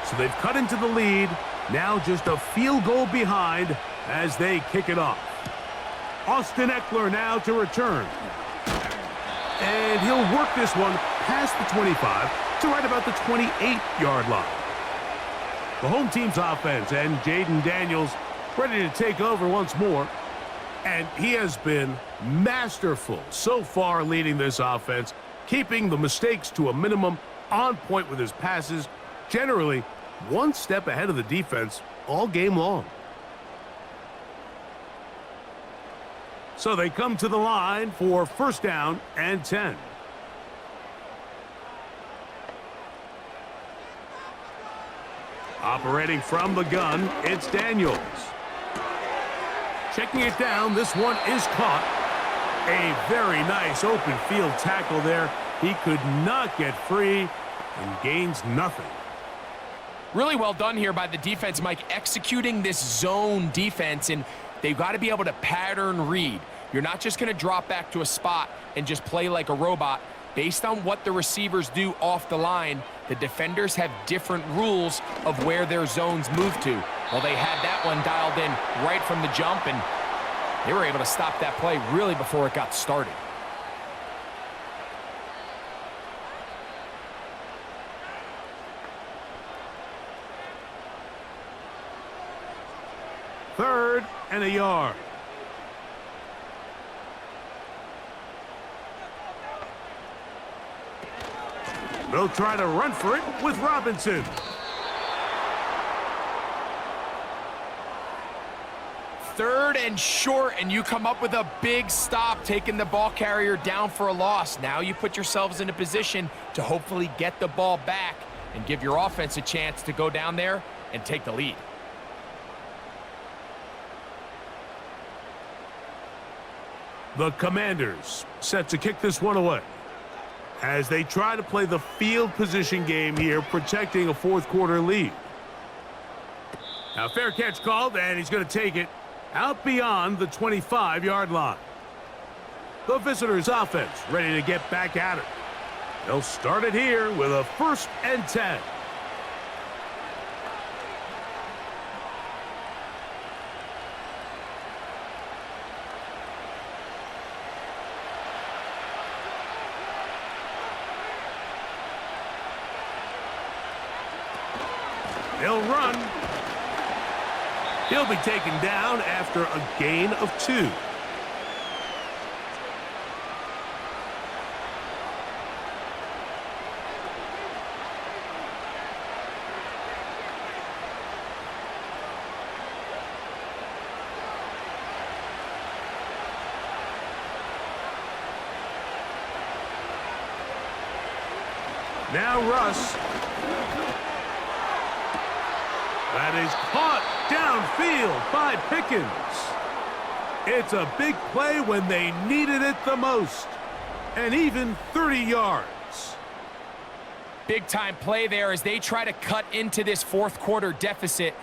Speaker 2: So they've cut into the lead. Now just a field goal behind as they kick it off. Austin Eckler now to return. And he'll work this one past the 25 to right about the 28-yard line. The home team's offense and Jaden Daniels ready to take over once more. And he has been masterful so far leading this offense, keeping the mistakes to a minimum, on point with his passes, generally one step ahead of the defense all game long. So they come to the line for first down and 10. Operating from the gun, it's Daniels. Checking it down, this one is caught. A very nice open field tackle there. He could not get free and gains nothing.
Speaker 3: Really well done here by the defense, Mike, executing this zone defense, and they've got to be able to pattern read. You're not just going to drop back to a spot and just play like a robot. Based on what the receivers do off the line, the defenders have different rules of where their zones move to. Well, they had that one dialed in right from the jump, and they were able to stop that play really before it got started.
Speaker 2: Third and a yard. They'll try to run for it with Robinson.
Speaker 3: Third and short, and you come up with a big stop, taking the ball carrier down for a loss. Now you put yourselves in a position to hopefully get the ball back and give your offense a chance to go down there and take the lead.
Speaker 2: The Commanders set to kick this one away as they try to play the field position game here, protecting a fourth quarter lead. Now fair catch called, and he's going to take it out beyond the 25-yard line. The visitors' offense ready to get back at it. They'll start it here with a 1st and 10. They'll run. He'll be taken down after a gain of 2. Now Russ. That is caught downfield by Pickens. It's a big play when they needed it the most. And even 30 yards.
Speaker 3: Big-time play there as they try to cut into this fourth quarter deficit.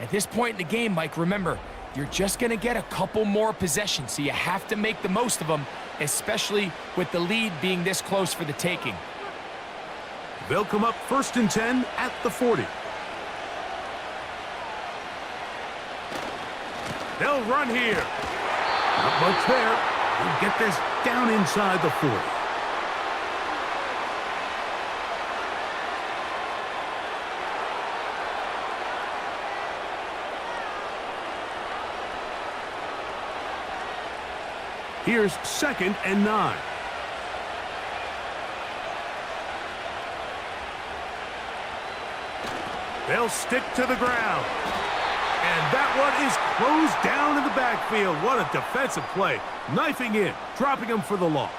Speaker 3: At this point in the game, Mike, remember, you're just going to get a couple more possessions, so you have to make the most of them, especially with the lead being this close for the taking.
Speaker 2: They'll come up 1st and 10 at the 40. They'll run here. Not much there. They'll get this down inside the 40. Here's 2nd and 9. They'll stick to the ground. And that one is closed down in the backfield. What a defensive play. Knifing in, dropping him for the loss.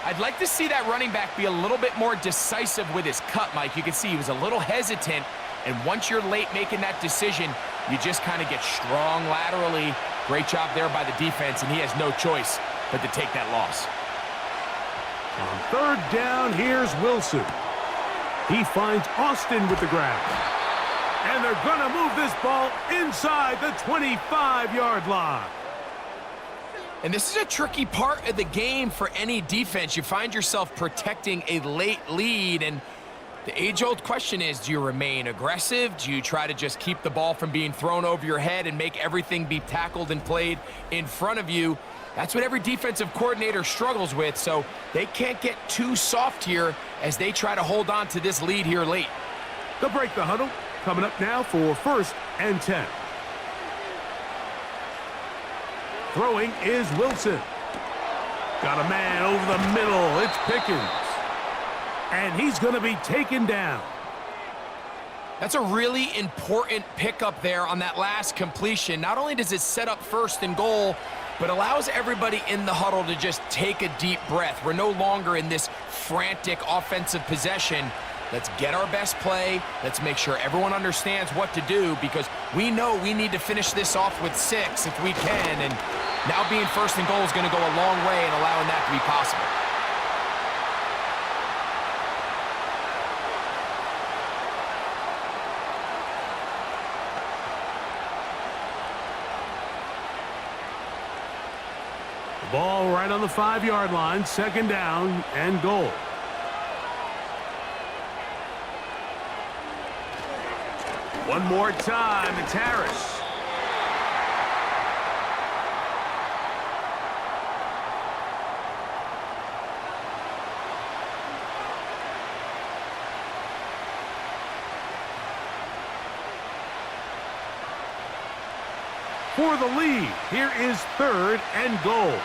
Speaker 3: I'd like to see that running back be a little bit more decisive with his cut, Mike. You can see he was a little hesitant, and once you're late making that decision, you just kind of get strong laterally. Great job there by the defense, and he has no choice but to take that loss.
Speaker 2: On third down, here's Wilson. He finds Austin with the grab. And they're going to move this ball inside the 25-yard line.
Speaker 3: And this is a tricky part of the game for any defense. You find yourself protecting a late lead, and the age-old question is, do you remain aggressive? Do you try to just keep the ball from being thrown over your head and make everything be tackled and played in front of you? That's what every defensive coordinator struggles with, so they can't get too soft here as they try to hold on to this lead here late.
Speaker 2: They'll break the huddle. Coming up now for 1st and 10. Throwing is Wilson. Got a man over the middle. It's Pickens. And he's going to be taken down.
Speaker 3: That's a really important pickup there on that last completion. Not only does it set up 1st and goal, but allows everybody in the huddle to just take a deep breath. We're no longer in this frantic offensive possession. Let's get our best play. Let's make sure everyone understands what to do, because we know we need to finish this off with 6 if we can. And now being 1st and goal is going to go a long way in allowing that to be possible.
Speaker 2: Ball right on the 5-yard line, 2nd down and goal. One more time, it's Harris. For the lead, here is 3rd and goal.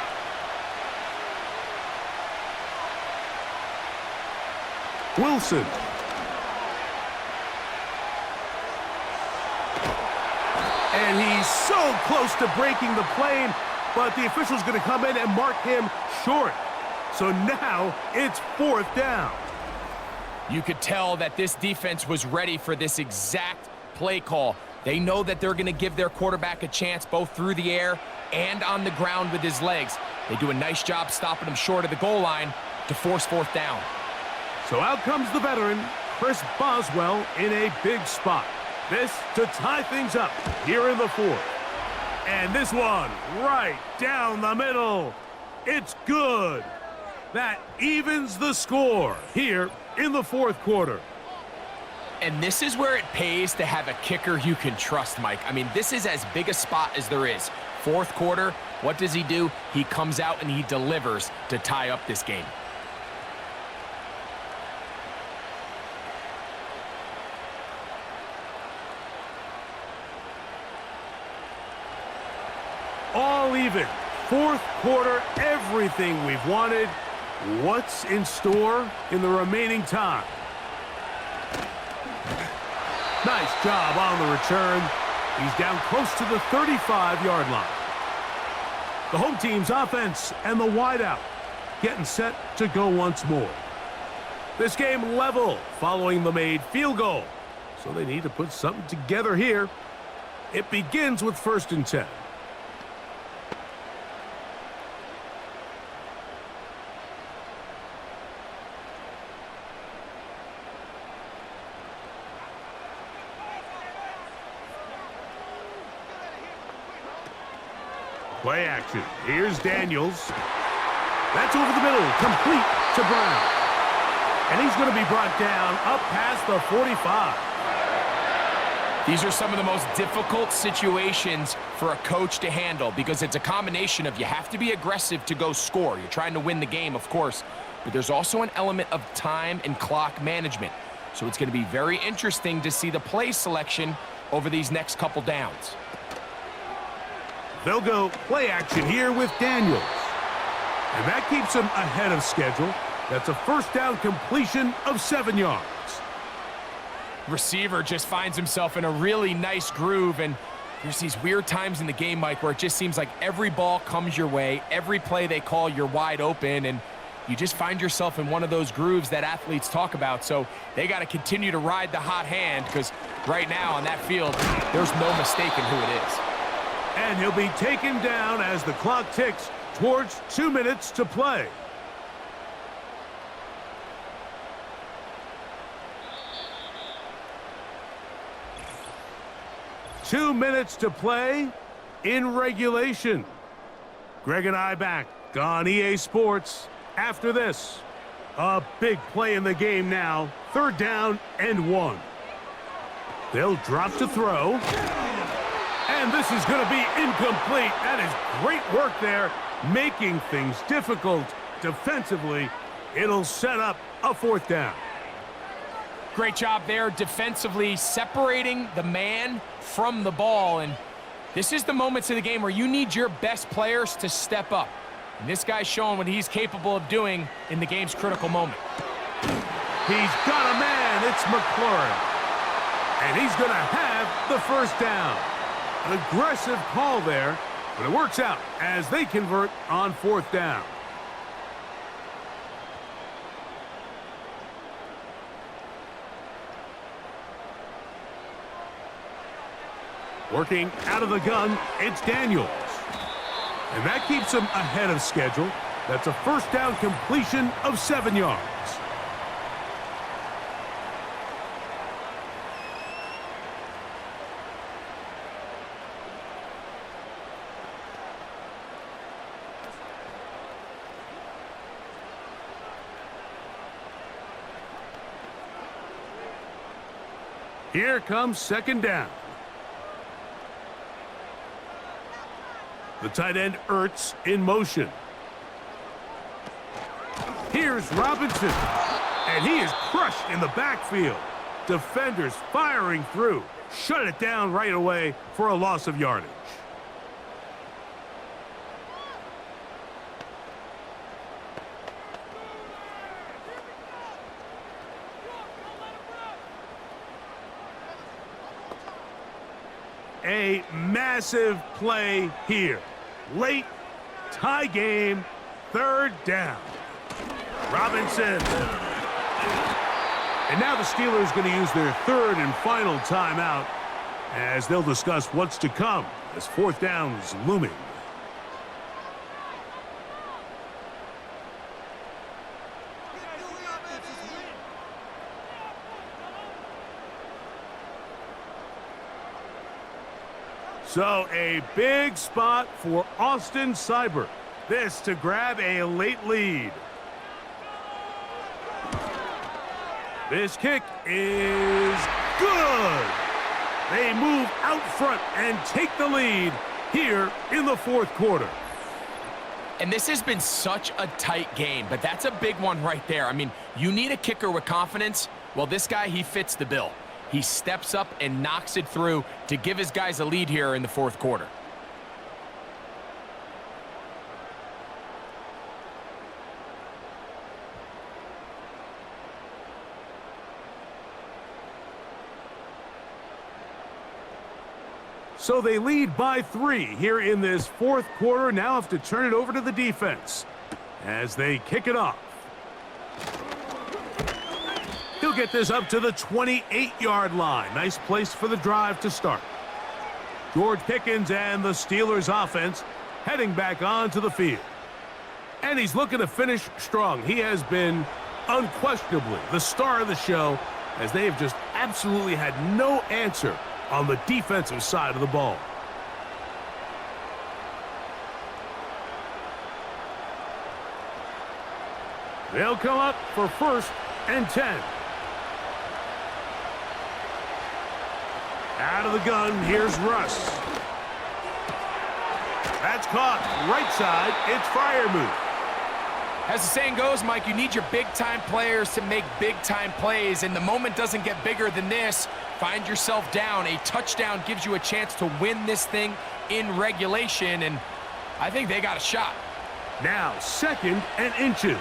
Speaker 2: Wilson. And he's so close to breaking the plane, but the official's going to come in and mark him short. So now it's 4th down.
Speaker 3: You could tell that this defense was ready for this exact play call. They know that they're going to give their quarterback a chance both through the air and on the ground with his legs. They do a nice job stopping him short of the goal line to force 4th down.
Speaker 2: So out comes the veteran, Chris Boswell, in a big spot. This to tie things up here in the 4th. And this one right down the middle. It's good. That evens the score here in the 4th quarter.
Speaker 3: And this is where it pays to have a kicker you can trust, Mike. I mean, this is as big a spot as there is. 4th quarter, what does he do? He comes out and he delivers to tie up this game.
Speaker 2: All even. 4th quarter, everything we've wanted. What's in store in the remaining time? Nice job on the return. He's down close to the 35-yard line. The home team's offense and the wideout getting set to go once more. This game level following the made field goal. So they need to put something together here. It begins with 1st and 10. Play action. Here's Daniels. That's over the middle, complete to Brown. And he's going to be brought down up past the 45.
Speaker 3: These are some of the most difficult situations for a coach to handle, because it's a combination of you have to be aggressive to go score. You're trying to win the game, of course, but there's also an element of time and clock management. So it's going to be very interesting to see the play selection over these next couple downs.
Speaker 2: They'll go play action here with Daniels. And that keeps him ahead of schedule. That's a 1st down completion of 7 yards.
Speaker 3: Receiver just finds himself in a really nice groove, and there's these weird times in the game, Mike, where it just seems like every ball comes your way, every play they call, you're wide open, and you just find yourself in one of those grooves that athletes talk about. So they got to continue to ride the hot hand, because right now on that field, there's no mistaking who it is.
Speaker 2: And he'll be taken down as the clock ticks towards 2 minutes to play. 2 minutes to play in regulation. Greg and I back on EA Sports after this. A big play in the game now. 3rd down and 1. They'll drop to throw. And this is going to be incomplete. That is great work there, making things difficult defensively. It'll set up a 4th down.
Speaker 3: Great job there defensively, separating the man from the ball. And this is the moments of the game where you need your best players to step up. And this guy's showing what he's capable of doing in the game's critical moment.
Speaker 2: He's got a man. It's McLaurin. And he's going to have the 1st down. An aggressive call there, but it works out as they convert on 4th down. Working out of the gun, it's Daniels. And that keeps him ahead of schedule. That's a 1st down completion of 7 yards. Here comes 2nd down. The tight end Ertz in motion. Here's Robinson. And he is crushed in the backfield. Defenders firing through. Shut it down right away for a loss of yardage. A massive play here. Late, tie game, 3rd down. Robinson. And now the Steelers going to use their 3rd and final timeout as they'll discuss what's to come as 4th down is looming. So a big spot for Austin Seibert. This to grab a late lead. This kick is good. They move out front and take the lead here in the 4th quarter.
Speaker 3: And this has been such a tight game, but that's a big one right there. I mean, you need a kicker with confidence. Well, this guy, he fits the bill. He steps up and knocks it through to give his guys a lead here in the 4th quarter.
Speaker 2: So they lead by 3 here in this 4th quarter. Now have to turn it over to the defense as they kick it off. He'll get this up to the 28-yard line. Nice place for the drive to start. George Pickens and the Steelers offense heading back onto the field. And he's looking to finish strong. He has been unquestionably the star of the show as they have just absolutely had no answer on the defensive side of the ball. They'll come up for 1st and 10. Out of the gun, here's Russ. That's caught right side. It's Freiermuth.
Speaker 3: As the saying goes, Mike, you need your big-time players to make big-time plays, and the moment doesn't get bigger than this. Find yourself down. A touchdown gives you a chance to win this thing in regulation, and I think they got a shot.
Speaker 2: Now 2nd and inches.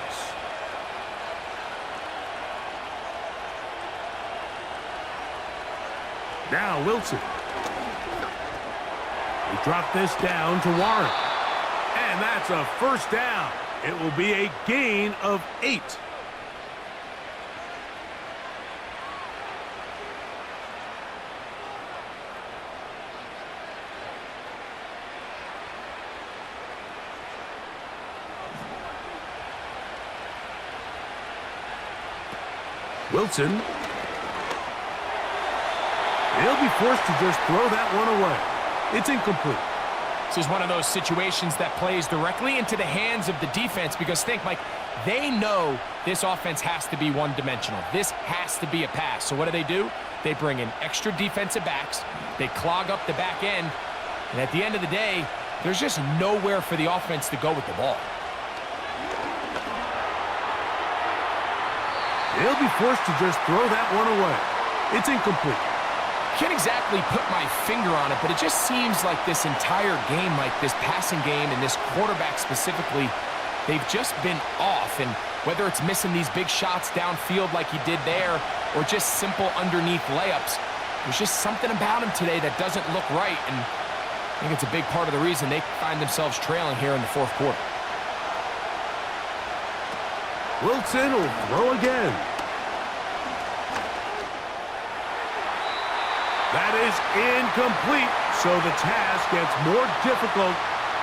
Speaker 2: Now Wilson. They drop this down to Warren. And that's a 1st down. It will be a gain of 8. Wilson. He'll He'll be forced to just throw that one away. It's incomplete.
Speaker 3: This is one of those situations that plays directly into the hands of the defense because think, Mike, they know this offense has to be one-dimensional. This has to be a pass. So what do? They bring in extra defensive backs. They clog up the back end. And at the end of the day, there's just nowhere for the offense to go with the ball.
Speaker 2: He'll be forced to just throw that one away. It's incomplete.
Speaker 3: Can't exactly put my finger on it, but it just seems like this entire game, like this passing game and this quarterback specifically, they've just been off. And whether it's missing these big shots downfield like he did there or just simple underneath layups, there's just something about him today that doesn't look right. And I think it's a big part of the reason they find themselves trailing here in the fourth quarter.
Speaker 2: Wilson will throw again. That is incomplete, so the task gets more difficult.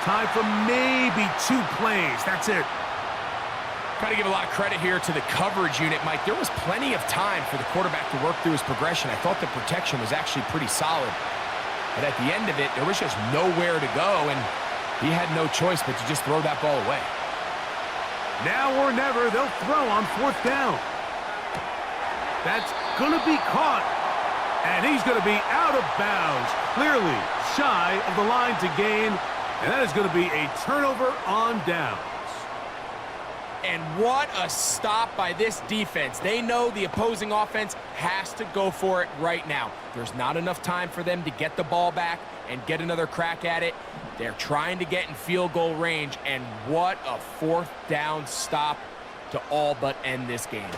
Speaker 2: Time for maybe 2 plays. That's it.
Speaker 3: Got to give a lot of credit here to the coverage unit, Mike. There was plenty of time for the quarterback to work through his progression. I thought the protection was actually pretty solid. But at the end of it, there was just nowhere to go, and he had no choice but to just throw that ball away.
Speaker 2: Now or never, they'll throw on 4th down. That's going to be caught. And he's going to be out of bounds, clearly shy of the line to gain. And that is going to be a turnover on downs.
Speaker 3: And what a stop by this defense. They know the opposing offense has to go for it right now. There's not enough time for them to get the ball back and get another crack at it. They're trying to get in field goal range, and what a 4th down stop to all but end this game.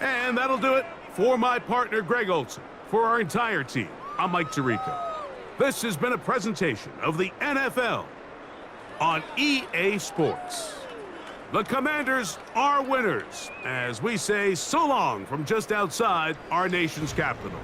Speaker 2: And that'll do it for my partner, Greg Olson. For our entire team, I'm Mike Tirico. This has been a presentation of the NFL on EA Sports. The Commanders are winners, as we say so long from just outside our nation's capital.